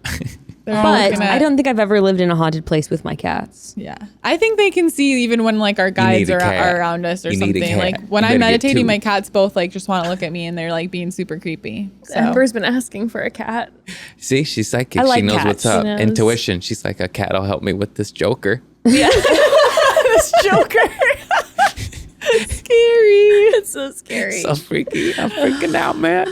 But I don't think I've ever lived in a haunted place with my cats. Yeah, I think they can see even when like our guides are around us or something. Like when I'm meditating, my cats both like just want to look at me and they're like being super creepy. So. Ember's been asking for a cat. See, she's psychic. Like she knows cats. what's up. She knows. Intuition. She's like, a cat will help me with this joker. Yeah. This Joker. Scary. It's so scary. So freaky. I'm freaking out, man.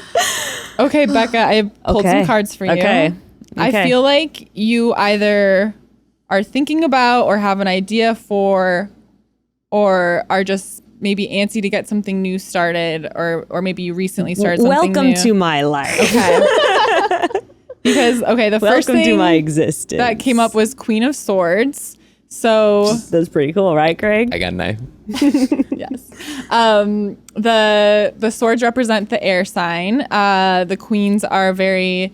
Okay, Bekah, I pulled some cards for you. Okay. I feel like you either are thinking about or have an idea for or are just maybe antsy to get something new started or maybe you recently started something Welcome new. to my life. Okay. Because, the first Welcome thing to my existence. that came up was Queen of Swords. So That's pretty cool, right, Craig? I got a knife. yes. The swords represent the air sign. The queens are very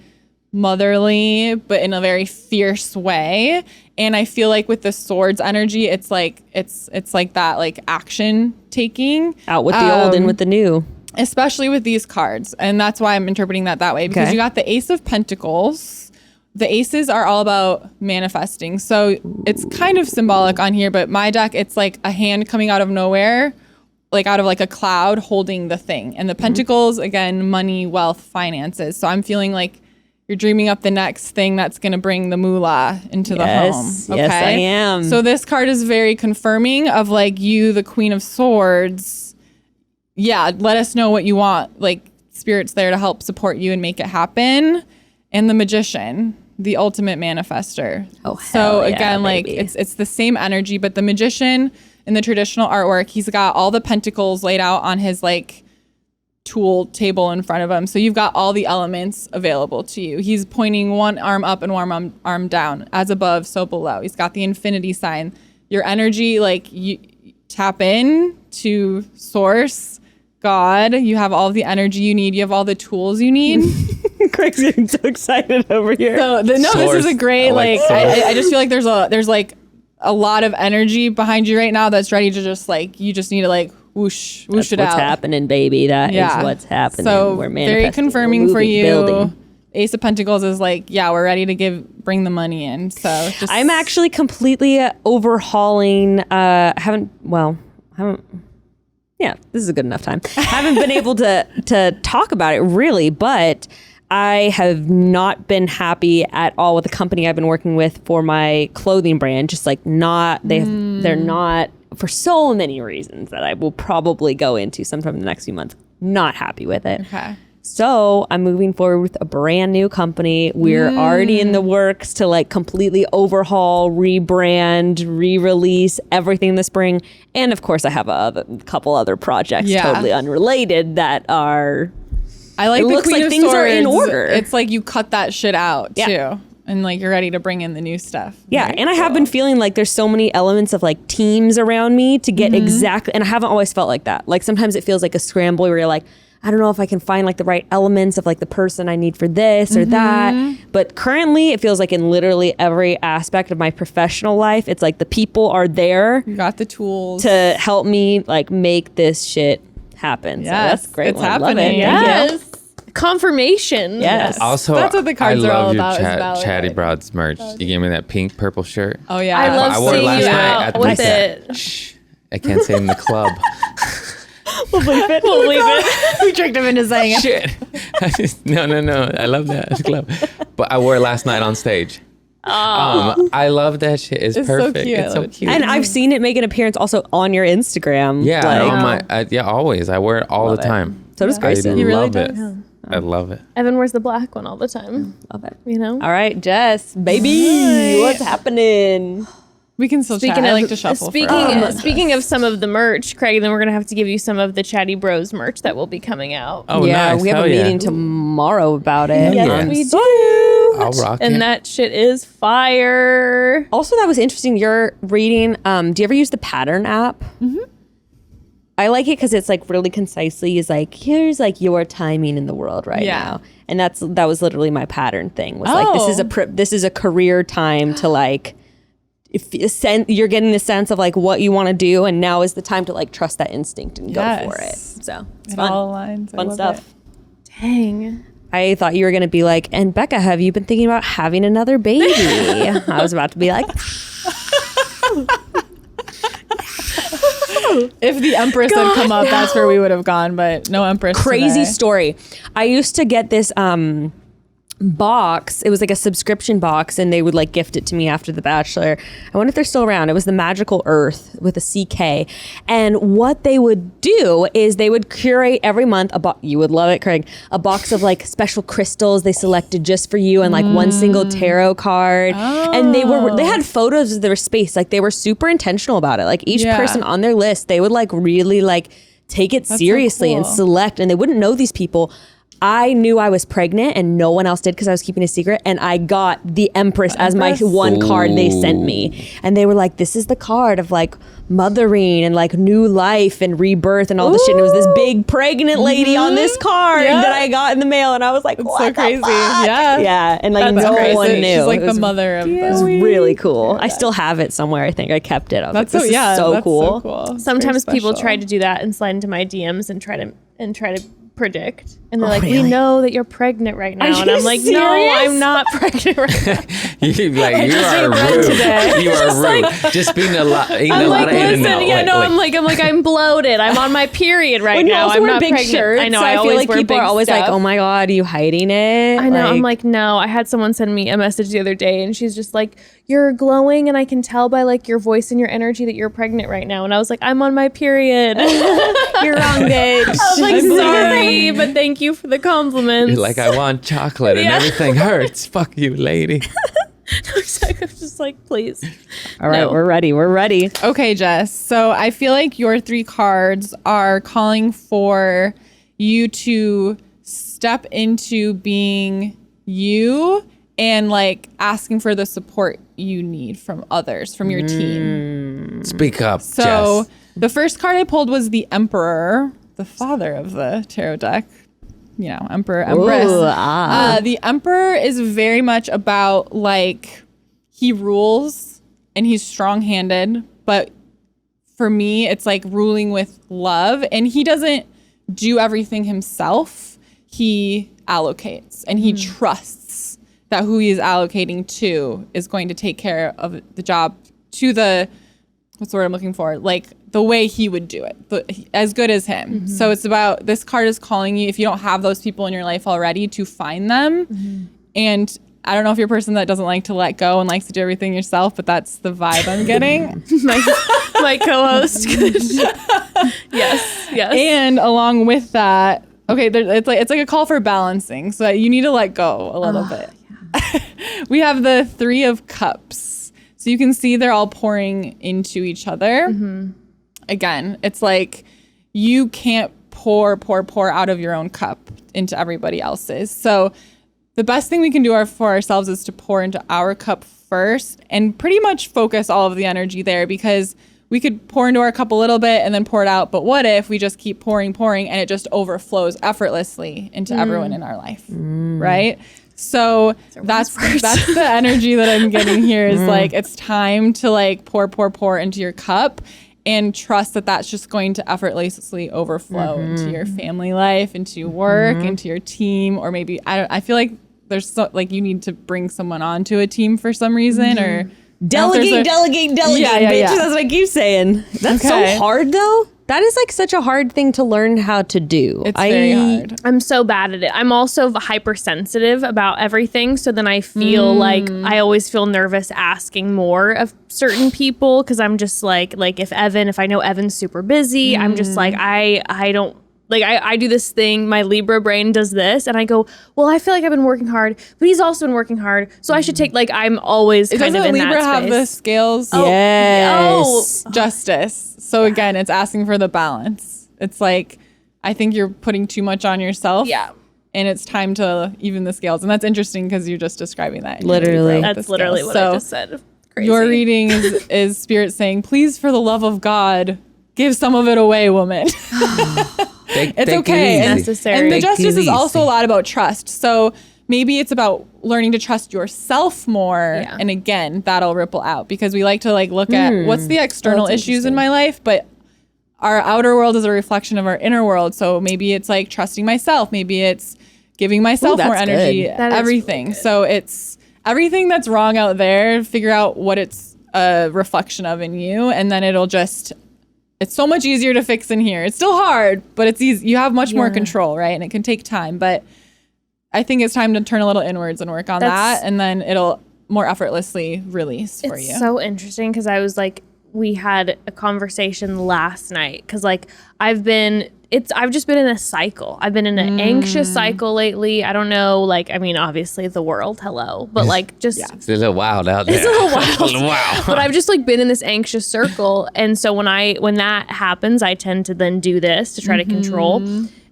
motherly, but in a very fierce way. And I feel like with the swords energy, it's like that like action taking. Out with the old, in with the new. Especially with these cards. And that's why I'm interpreting that way. Because you got the Ace of Pentacles. The aces are all about manifesting. So it's kind of symbolic on here, but my deck, it's like a hand coming out of nowhere, like out of like a cloud holding the thing. And the pentacles, again, money, wealth, finances. So I'm feeling like you're dreaming up the next thing that's going to bring the moolah into the home. Okay? Yes, I am. So this card is very confirming of like you, the Queen of Swords. Yeah, let us know what you want. Like Spirit's there to help support you and make it happen. And the Magician, the ultimate manifester. Oh, so hell yeah, again, like baby. it's the same energy, but the Magician in the traditional artwork, he's got all the pentacles laid out on his like tool table in front of him. So you've got all the elements available to you. He's pointing one arm up and one arm down, as above, so below. He's got the infinity sign. Your energy, like you tap in to source, God. You have all the energy you need. You have all the tools you need. Craig's getting so excited over here. So this is a great I just feel like there's like a lot of energy behind you right now that's ready to just like you just need to like whoosh That's it what's out. happening, baby. That is what's happening. So We're very manifesting. confirming We're for moving, you. building. Ace of Pentacles is like, yeah, we're ready to bring the money in. So just I'm actually completely overhauling. Yeah, this is a good enough time. Haven't been able to talk about it really, but I have not been happy at all with the company I've been working with for my clothing brand. Just like they're not, for so many reasons that I will probably go into sometime in the next few months. Not happy with it. Okay. So I'm moving forward with a brand new company. We're already in the works to like completely overhaul, rebrand, re-release everything this spring. And of course I have a couple other projects totally unrelated that are... I like it the looks Queen like of things Swords. are in order. It's like you cut that shit out Yeah. too. And like you're ready to bring in the new stuff. Yeah, Very and I have cool. been feeling like there's so many elements of like teams around me to get exactly, and I haven't always felt like that. Like sometimes it feels like a scramble where you're like, I don't know if I can find like the right elements of like the person I need for this or that. But currently it feels like in literally every aspect of my professional life, it's like the people are there You got the tools to help me like make this shit happen. So that's great. It's one. I love happening. it. Thank you. Yes. Confirmation. Yes. Also, That's what the cards I are all love your about, is valid. Chatty Broads merch. You gave me that pink purple shirt. Oh yeah. I love wore it seeing last you night out at the with pizza. it. Shh, I can't say in the club. We'll leave it. we tricked him into saying it. Shit. No. I love that club. But I wore it last night on stage. I love that shit. It's so perfect. cute. It's so cute. And I've seen it make an appearance also on your Instagram. yeah, Like, on my always. I wear it all the time. so does I Grayson. love it. I love it. Evan wears the black one all the time. Love it. You know? All right, Jess, baby, what's happening? We can still chat. I like to shuffle. Speaking of some of the merch, Craig, then we're gonna have to give you some of the Chatty Bros merch that will be coming out. Oh, yeah, nice. we have Hell a yeah. meeting tomorrow about it. Yes, yeah. we do. I'll rock And it. that shit is fire. Also, that was interesting. You're reading. Do you ever use the Pattern app? Mm-hmm. I like it because it's like really concisely is like, here's like your timing in the world right now, and that was literally my pattern thing. Was like this is a career time to like. If you're getting the sense of like what you want to do, and now is the time to like trust that instinct and go for it. So it's It fun. all aligns. I Fun love stuff. it. Dang. I thought you were gonna be like, and Bekah, have you been thinking about having another baby? I was about to be like, If the Empress had come up, that's where we would have gone, but no Empress. crazy today. story. I used to get this box. It was like a subscription box, and they would like gift it to me after The Bachelor. I wonder if they're still around. It was the Magical Earth with a CK. And what they would do is they would curate every month you would love it, Craig, a box of like special crystals they selected just for you, and like one single tarot card. And they had photos of their space. Like they were super intentional about it. Like each person on their list, they would like really like take it seriously and select, and they wouldn't know these people. I knew I was pregnant and no one else did because I was keeping a secret. And I got the Empress as my one card they sent me. And they were like, this is the card of like mothering and like new life and rebirth and all this shit. And it was this big pregnant lady on this card that I got in the mail. And I was like, what so the crazy. fuck? Yeah. Yeah. And like That's no crazy. one knew. She's like It the was- mother of It was the... really cool. I still have it somewhere. I think I kept it. I was That's like, this is so that's cool. So cool. It's Sometimes very people special. try to do that and slide into my DMs and try to predict, and they're like, really? "We know that you're pregnant right now," Are and you I'm like, "No, serious? I'm not pregnant right now." You are rude. You are rude. Just being eating I'm a like, lot of listen, I'm bloated. I'm on my period right When you now. also I'm wear not big pregnant. shirts, I know. so I I feel always like wear people big are always like, stuff. "Oh my god, are you hiding it?" I know. I'm like, no. I had someone send me a message the other day, and she's just like, "You're glowing, and I can tell by like your voice and your energy that you're pregnant right now." And I was like, "I'm on my period." "You're wrong, bitch." I was like, "Sorry, but thank you for the compliments." You're like, I want chocolate and Yeah. everything hurts. Fuck you, lady. I was just like, please. All right, No. we're ready. We're ready. Okay, Jess. So I feel like your 3 cards are calling for you to step into being you and like asking for the support you need from others, from your team. Speak up, So Jess. the first card I pulled was the Emperor, the father of the tarot deck. You know, Emperor, Empress. Ooh, The Emperor is very much about like he rules and he's strong-handed, but for me, it's like ruling with love, and he doesn't do everything himself. He allocates and he trusts that who he is allocating to is going to take care of the job to the, what's the word I'm looking for? Like the way he would do it, as good as him. So it's about, this card is calling you, if you don't have those people in your life already, to find them. And I don't know if you're a person that doesn't like to let go and likes to do everything yourself, but that's the vibe I'm getting. My co-host. Yes. And along with that, okay, it's like a call for balancing. So you need to let go a little bit. We have the 3 of Cups. So you can see they're all pouring into each other. Again, it's like you can't pour out of your own cup into everybody else's. So the best thing we can do for ourselves is to pour into our cup first and pretty much focus all of the energy there, because we could pour into our cup a little bit and then pour it out. But what if we just keep pouring and it just overflows effortlessly into everyone in our life, right? So that's the energy that I'm getting here is like, it's time to like pour into your cup and trust that that's just going to effortlessly overflow into your family life, into your work, into your team, or maybe, I feel like there's like you need to bring someone onto a team for some reason, or delegate, Yeah. bitch. That's what I keep saying. That's Okay. so hard, though. That is like such a hard thing to learn how to do. It's very hard. I'm so bad at it. I'm also hypersensitive about everything. So then I feel like I always feel nervous asking more of certain people, because I'm just like if I know Evan's super busy, I'm just like, I don't, like I do this thing, my Libra brain does this, and I go, well, I feel like I've been working hard, but he's also been working hard, so I should take, like, I'm always kind Doesn't of in Libra that have space. the scales? Yes. Justice. So again, it's asking for the balance. It's like, I think you're putting too much on yourself. Yeah. And it's time to even the scales. And that's interesting because you're just describing that. in your Literally. Libra with That's the literally scales. what I So just said. Crazy. your reading is Spirit saying, please, for the love of God, give some of it away, woman. It's okay. easy. And Necessary. the Take justice it is also a easy. lot about trust. So maybe it's about learning to trust yourself more. Yeah. And again, that'll ripple out, because we like to like look at what's the external issues in my life, but our outer world is a reflection of our inner world. So maybe it's like trusting myself. Maybe it's giving myself more that's energy, good. That is everything. really good. So it's everything that's wrong out there, figure out what it's a reflection of in you. And then it'll just, it's so much easier to fix in here. It's still hard, but it's easy. You have much more control, right? And it can take time, but I think it's time to turn a little inwards and work on That's- that. And then it'll more effortlessly release for It's you. so interesting, because I was like, we had a conversation last night, because like I've just been in a cycle. I've been in an anxious cycle lately. I don't know, like, I mean, obviously the world, hello, but like just It's a little wild out there. It's a little wild. Wow. But I've just like been in this anxious circle, and so when that happens, I tend to then do this to try to control.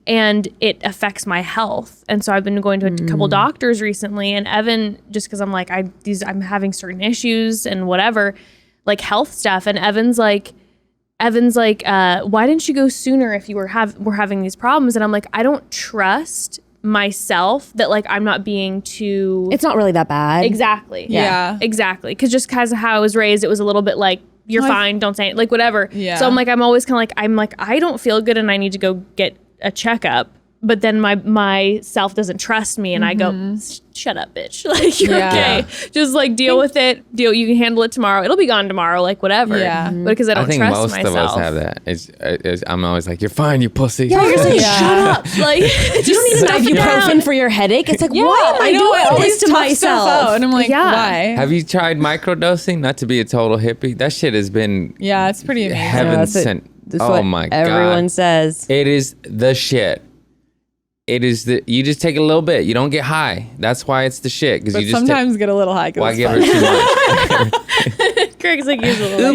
and it affects my health. And so I've been going to a couple doctors recently, and Evan, just because I'm like, I'm having certain issues and whatever, like health stuff. And Evan's like, why didn't you go sooner if you were having these problems? And I'm like, I don't trust myself that like I'm not being too. It's not really that bad. Exactly. Yeah. Exactly. Because just because of how I was raised, it was a little bit like, you're fine, don't say it, like whatever. Yeah. So I'm like, I'm always kind of like, I don't feel good and I need to go get a checkup. But then my self doesn't trust me, and I go, shut up, bitch. Like, you're okay. Just like deal with it. You can handle it tomorrow. It'll be gone tomorrow, like whatever. Yeah. But because I don't think trust most myself. of us have that. I'm always like, you're fine, you pussy. Yeah, you're like, Shut up. Like, you don't need an ibuprofen for your headache. It's like, why am I doing this to myself? And I'm like, why? Have you tried microdosing? Not to be a total hippie. That shit has been It's pretty amazing. heaven sent. That's Oh what my God. everyone says. It is the shit. It is you just take a little bit. You don't get high. That's why it's the shit. Because But you just sometimes get a little high. Why give her too much? Craig's like, usually. Well,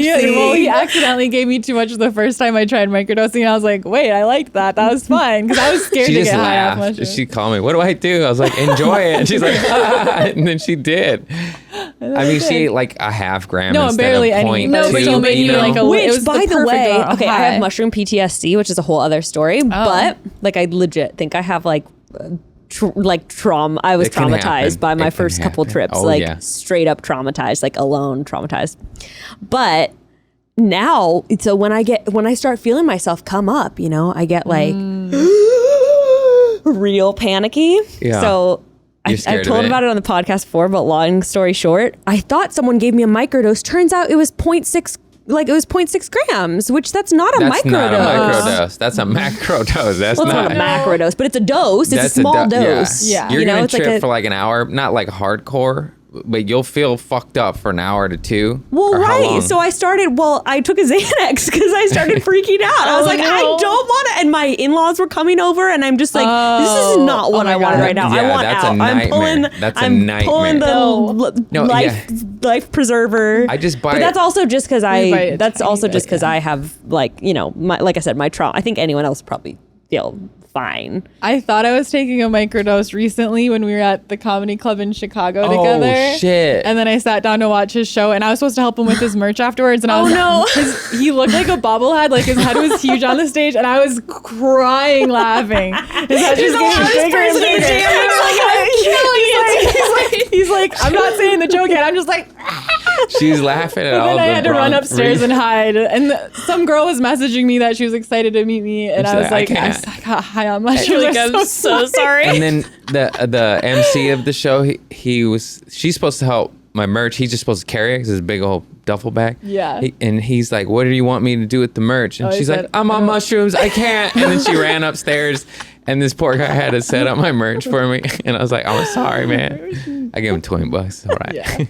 he accidentally gave me too much the first time I tried microdosing. And I was like, wait, I liked that. That was fun. Because I was scared She to just get high off laughed. mushrooms. She called me. What do I do? I was like, enjoy it. And she's like, and then she did. I mean, she ate like a half gram. No, instead barely of any. 0.2, No, but still made you me know? like a. It Which, was by the perfect way, amount of okay, I high. have mushroom PTSD, which is a whole other story. But like, I legit think I have like trauma. I was It can traumatized happen. by my It can first couple happen. trips, Oh, like yeah. straight up traumatized, like alone traumatized. But now, so when I start feeling myself come up, you know, I get like real panicky. Yeah. So You're I've scared of told it. about it on the podcast before, but long story short, I thought someone gave me a microdose. Turns out it was 0.6. Like it was 0.6 grams, which that's not a That's microdose. not a microdose. That's a macrodose. That's Well, it's not a macrodose, but it's a dose. It's a small dose. Yeah. You're You know, gonna it's like trip a- for like an hour, not like hardcore, but you'll feel fucked up for an hour to two. Well, Or how right. long? So I took a Xanax because I started freaking out. I was like, I don't want to. And my in-laws were coming over, and I'm just like, this is not what I want right now. I Yeah, want that's a out. nightmare. That's a I'm nightmare. pulling the No, life preserver. I just buy But that's it. also just because That's tiny also bit, just because I have like, you know, like I said, my trauma. I think anyone else probably feel fine. I thought I was taking a microdose recently when we were at the comedy club in Chicago together. Oh shit! And then I sat down to watch his show, and I was supposed to help him with his merch afterwards. And I was he looked like a bobblehead, like his head was huge on the stage, and I was crying laughing. His head just getting bigger and bigger. He's like, I'm not saying the joke yet. I'm just like. She's laughing at all Then I the had to run Bronx upstairs and reasons. hide. And some girl was messaging me that she was excited to meet me, and She's I was like, like, I I can't. got high on mushrooms. I'm so sorry. And then the MC of the show, she's supposed to help my merch. He's just supposed to carry it because it's a big old duffel bag. Yeah. And he's like, what do you want me to do with the merch? And Oh, he she's said, like, I'm on mushrooms. I can't. And then she ran upstairs, and this poor guy had to set up my merch for me. And I was like, I'm sorry, man. I gave him $20. All right. Yeah.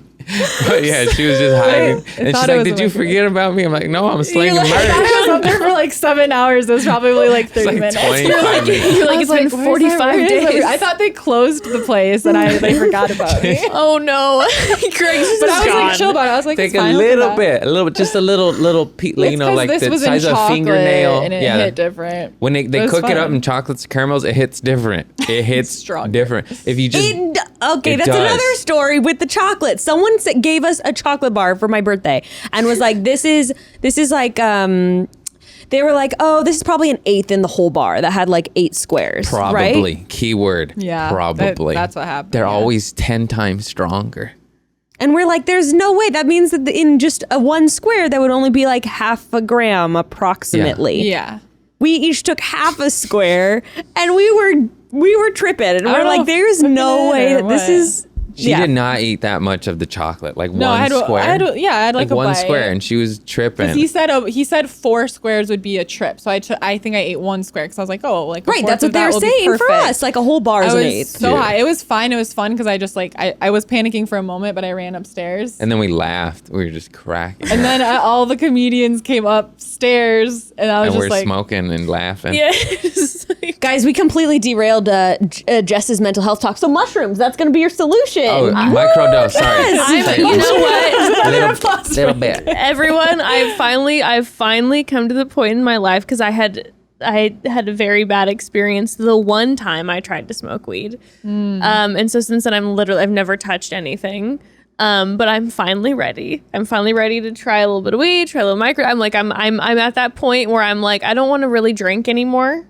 But yeah, she was just hiding. And she's thought it like, was did a you microdose. forget about me? I'm like, no, I'm slinging I thought I merch. was up there for like 7 hours. It was probably like 30 It's like minutes. 25 minutes. You're like, I it's was been like, 45 days. I thought they closed the place and they forgot about me. Oh no. Craig's But I was gone. like chill about it. I was like, Take it's a fine, little look at bit, just a little, that. you know, like this the was size in of a chocolate fingernail. and it Yeah. hit different. When they It was cook it up fun. in chocolates, caramels, it hits different. It hits Stronger. different. If you just Okay, It that's does. another story with the chocolate. Someone gave us a chocolate bar for my birthday and was like, this is like, they were like, oh, this is probably an eighth in the whole bar that had like 8 squares. probably Right? keyword. Yeah, probably. that's what happened, They're yeah. always 10 times stronger. And we're like, there's no way. That means that in just a 1 square, that would only be like half a gram approximately. Yeah. We each took half a square and we were tripping. And I we're don't know like, if there's cooking no it way or that this what. is. She did not eat that much of the chocolate. Like No, one I had, square. I had like a one bite. square, and she was tripping. He said 4 squares would be a trip, so I think I ate 1 square because I was like, oh, like a Right, fourth that's of what they that were will be saying for perfect. us. Like a whole bar I is an was eighth. so Yeah. high. It was fine. It was fun because I just like I was panicking for a moment, but I ran upstairs. And then we laughed. We were just cracking. And then all the comedians came upstairs, and I was and just we're like, smoking and laughing. Yeah. It's like- Guys, we completely derailed Jess's mental health talk. So mushrooms, that's going to be your solution. Oh, microdose. Sorry. you know what? little bit. Everyone, I've finally come to the point in my life because I had I had a very bad experience the one time I tried to smoke weed. And so since then I've never touched anything. But I'm finally ready. I'm finally ready to try a little bit of weed, try a little micro. I'm at that point where I'm like, I don't want to really drink anymore.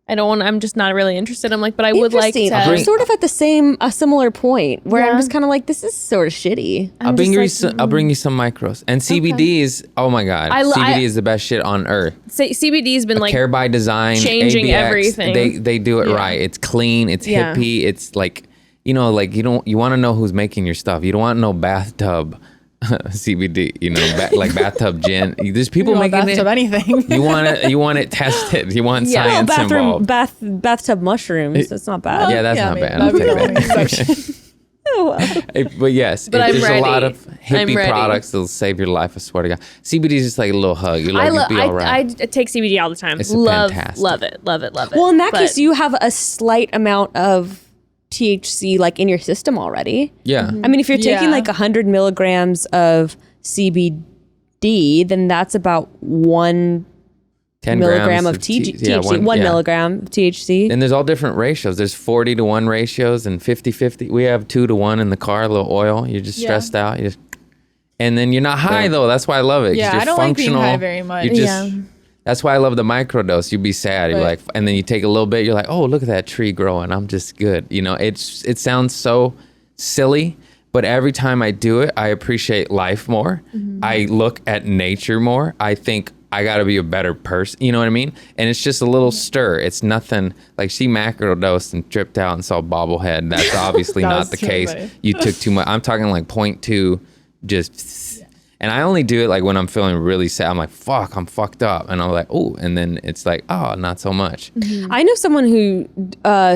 I'm just not really interested. I'm like, but I would like to. I'm sort of at a similar point where I'm just kind of like, this is sort of shitty. I'll bring you some micros. And CBD is, oh my God, CBD is the best shit on earth. CBD's been like Care by Design, changing ABX, everything. They do it right. It's clean. It's hippie. It's like, you want to know who's making your stuff. You don't want no bathtub CBD, like bathtub gin. There's people making bathtub anything. You want it tested. You want science involved. Bathtub mushrooms. That's not bad. Yeah, that's not bad. I'll I'll take that. Oh, well. But yes, But there's I'm a lot ready. of hippie products that'll save your life. I swear to God, CBD is just like a little hug. You'll be all right. I take CBD all the time. It's fantastic. Love it. Well, in that case, you have a slight amount of THC like in your system already. Yeah. I mean, if you're taking like 100 milligrams of CBD, then that's about 1 10 milligram of grams THC. 1 milligram of THC. And there's all different ratios. There's 40-1 ratios and 50-50. We have 2-1 in the car, a little oil. You're just stressed out. And then you're not high though. That's why I love it. Yeah, you're I don't functional. like being high very much. You're just, that's why I love the microdose. You'd be sad. You'd be like, and then you take a little bit. You're like, oh, look at that tree growing. I'm just good. It sounds so silly, but every time I do it, I appreciate life more. Mm-hmm. I look at nature more. I think I got to be a better person. You know what I mean? And it's just a little stir. It's nothing like she macrodosed and tripped out and saw bobblehead. That's obviously not the case. Funny. You took too much. I'm talking like 0.2, just. And I only do it like when I'm feeling really sad. I'm like, fuck, I'm fucked up. And I'm like, oh, and then it's like, oh, not so much. Mm-hmm. I know someone who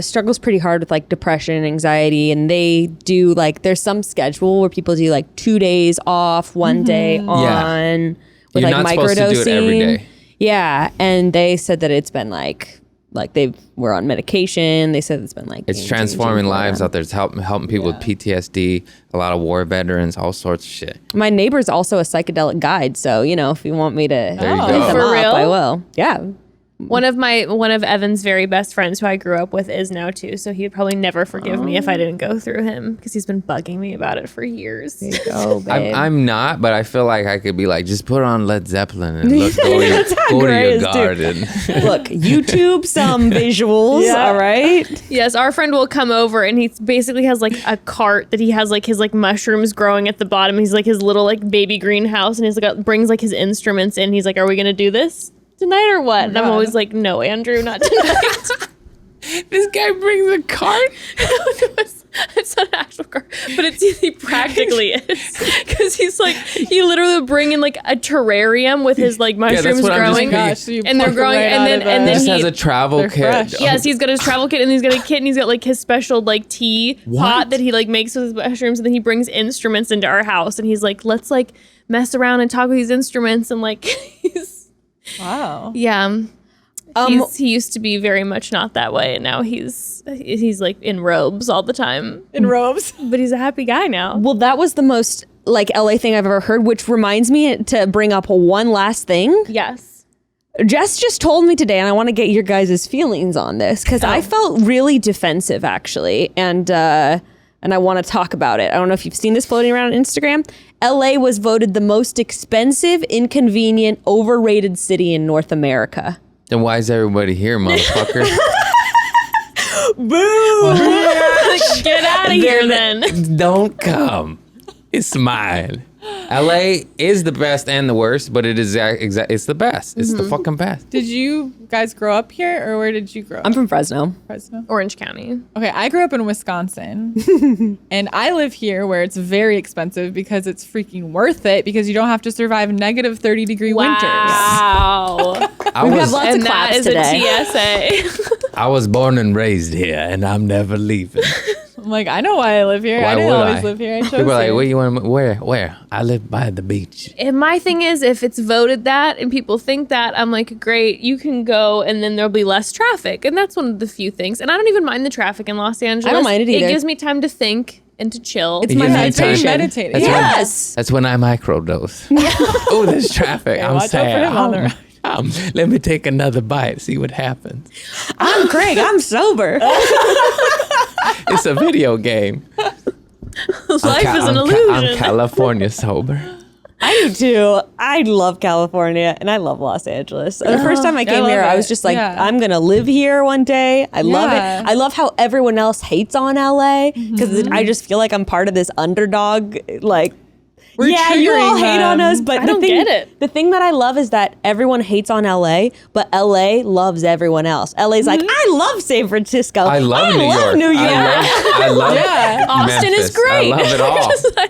struggles pretty hard with like depression and anxiety, and they do like, there's some schedule where people do like 2 days off, 1 day on with You're like not microdosing. supposed to do it every day. Yeah. And they said that it's been like they were on medication. They said it's been like it's transforming lives out there. It's helping people with PTSD, a lot of war veterans, all sorts of shit. My neighbor's also a psychedelic guide, so if you want me to hit them For up, real? I will. Yeah. One of Evan's very best friends who I grew up with is now too, so he'd probably never forgive me if I didn't go through him because he's been bugging me about it for years. There you go, babe. I'm not, but I feel like I could be like, just put on Led Zeppelin and go to your garden. Look, YouTube some visuals, all right? Yes, our friend will come over and he basically has like a cart that he has like his like mushrooms growing at the bottom. He's like his little like baby greenhouse, and he's like brings like his instruments in. He's like, "Are we gonna do this tonight or what?" And I'm always like, "No, Andrew, not tonight." This guy brings a cart. It's not an actual car, but he practically is, because he literally would bring in like a terrarium with his like mushrooms growing, and they're growing, and then He just he has a travel kit. fresh. Yes, he's got his travel kit, and he's got a kit, and he's got like his special like tea pot that he like makes with his mushrooms, and then he brings instruments into our house, and he's like, let's like mess around and talk with these instruments, and like Wow. yeah. He used to be very much not that way, and now he's like in robes all the time. In robes. But he's a happy guy now. Well, that was the most like LA thing I've ever heard, which reminds me to bring up one last thing. Yes. Jess just told me today, and I want to get your guys' feelings on this, because I felt really defensive actually, and I want to talk about it. I don't know if you've seen this floating around on Instagram. LA was voted the most expensive, inconvenient, overrated city in North America. Then why is everybody here, motherfucker? Boo! Get out of here then. Don't come. It's mine. LA is the best and the worst, but it is it's the best. It's the fucking best. Did you guys grow up here, or where did you grow up? I'm from Fresno. Fresno. Orange County. Okay, I grew up in Wisconsin, and I live here where it's very expensive because it's freaking worth it, because you don't have to survive negative 30-degree winters. Wow. We have lots of that claps is today. a TSA. I was born and raised here, and I'm never leaving. I'm like, I know why I live here. Why I didn't would always I? live here. I chose People are like, here. where you want? Where? I live by the beach. And my thing is, if it's voted that and people think that, I'm like, great, you can go, and then there'll be less traffic. And that's one of the few things. And I don't even mind the traffic in Los Angeles. I don't mind it either. It gives me time to think and to chill. It's You my give me meditation. time. Meditating. That's Yes. That's when I microdose. Oh, there's traffic. I'm watch out for sad. him on the road. Let me take another bite, see what happens. I'm Craig. I'm sober. It's a video game. Life is an illusion. I'm California sober. I do too. I love California and I love Los Angeles. The first time I came here, I was just like, I'm going to live here one day. I love it. I love how everyone else hates on LA because I just feel like I'm part of this underdog. Like, you all hate on us, but I don't get it. The thing that I love is that everyone hates on LA, but LA loves everyone else. LA's like, I love San Francisco. I love New York. I love Austin Memphis. is great. I love it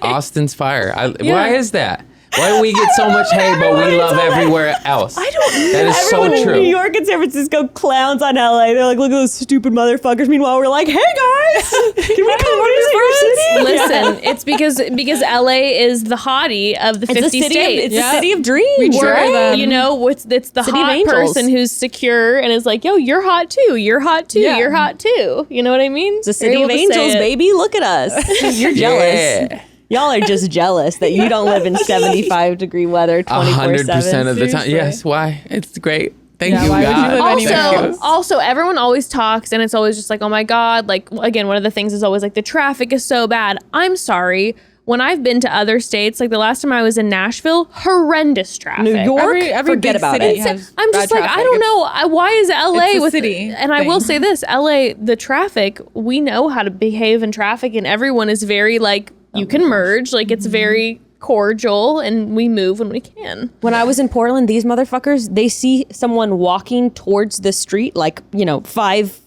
all. Austin's fire. Why is that? Why do we get so much hate, but we love everywhere else? I don't. That is Everyone so true. in New York and San Francisco clowns on LA. They're like, look at those stupid motherfuckers. Meanwhile, we're like, hey guys, can we come visit your city? Listen, it's because LA is the hottie of the 50 states. It's the city of dreams. Right? You know, it's the City of hot angels. person who's secure and is like, yo, you're hot too. You're hot too. You're hot too. You know what I mean? It's the city of angels, baby. Look at us. You're jealous. Yeah. Y'all are just jealous that you don't live in 75-degree weather 24/7. 100% of the time. Seriously. Yes. Why? It's great. Thank Yeah, you, why would you God. live anywhere? Also, everyone always talks and it's always just like, oh my God, like, again, one of the things is always like the traffic is so bad. I'm sorry. When I've been to other states, like the last time I was in Nashville, horrendous traffic. New York, Every forget big about city it. has I'm just bad like, traffic. I don't know. Why is LA it's a with city And I will thing. say this, LA, the traffic, we know how to behave in traffic and everyone is very like, you can merge. Like it's very cordial and we move when we can. When I was in Portland, these motherfuckers, they see someone walking towards the street, like, 5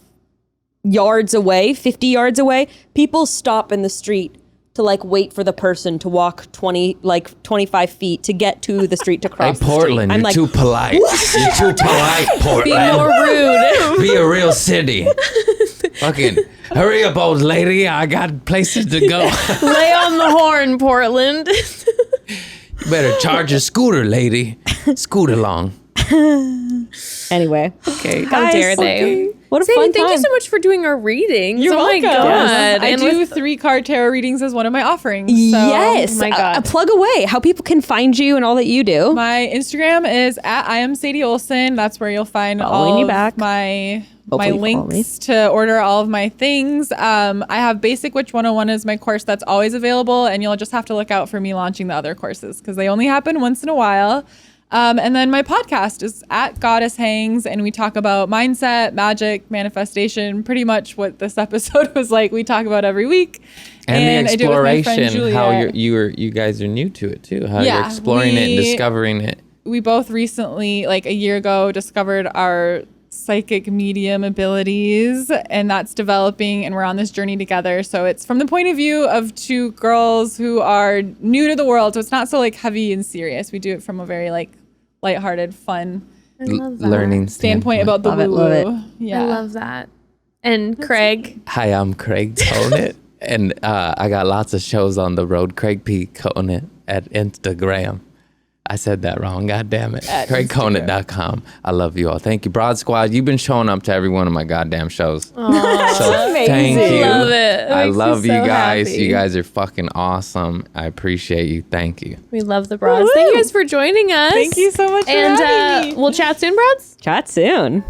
yards away, 50 yards away. People stop in the street to like wait for the person to walk 25 feet to get to the street to cross Hey, the Portland, street. I'm you're like, too polite. You're too polite, Portland. Be more rude. Be a real city. Fucking hurry up, old lady. I got places to go. Lay on the horn, Portland. You better charge a scooter, lady. Scoot along. anyway. Okay. How dare they? What a Sadie, fun thank you time. so much for doing our readings. You're oh welcome. my God. I And do with- 3-card tarot readings as one of my offerings. So Yes. Oh my God. Plug away how people can find you and all that you do. My Instagram is at I am Sadie Olson. That's where you'll find Following all you of back. my Hopefully you follow me. links to order all of my things. I have Basic Witch 101 is my course that's always available, and you'll just have to look out for me launching the other courses because they only happen once in a while. And then my podcast is at Goddess Hangs, and we talk about mindset, magic, manifestation, pretty much what this episode was like. We talk about every week. And the I do it with my friend exploration, how Juliet. you guys are new to it too. How Yeah, you're exploring it and discovering it. We both recently, like a year ago, discovered our psychic medium abilities, and that's developing, and we're on this journey together. So it's from the point of view of two girls who are new to the world. So it's not so like heavy and serious. We do it from a very like lighthearted, fun Learning standpoint about the Love it, woo love it. woo. Yeah. I love that. And Craig, Hi, I'm Craig Conant, and I got lots of shows on the road. Craig P. Conant at Instagram. I said that wrong. God damn it. CraigConant.com. I love you all. Thank you. Broad Squad, you've been showing up to every one of my goddamn shows. So thank you. Love it. I Makes me love you so guys. happy. You guys are fucking awesome. I appreciate you. Thank you. we love the broads. Thank you guys for joining us. Thank you so much for And having me. we'll chat soon, broads. Chat soon.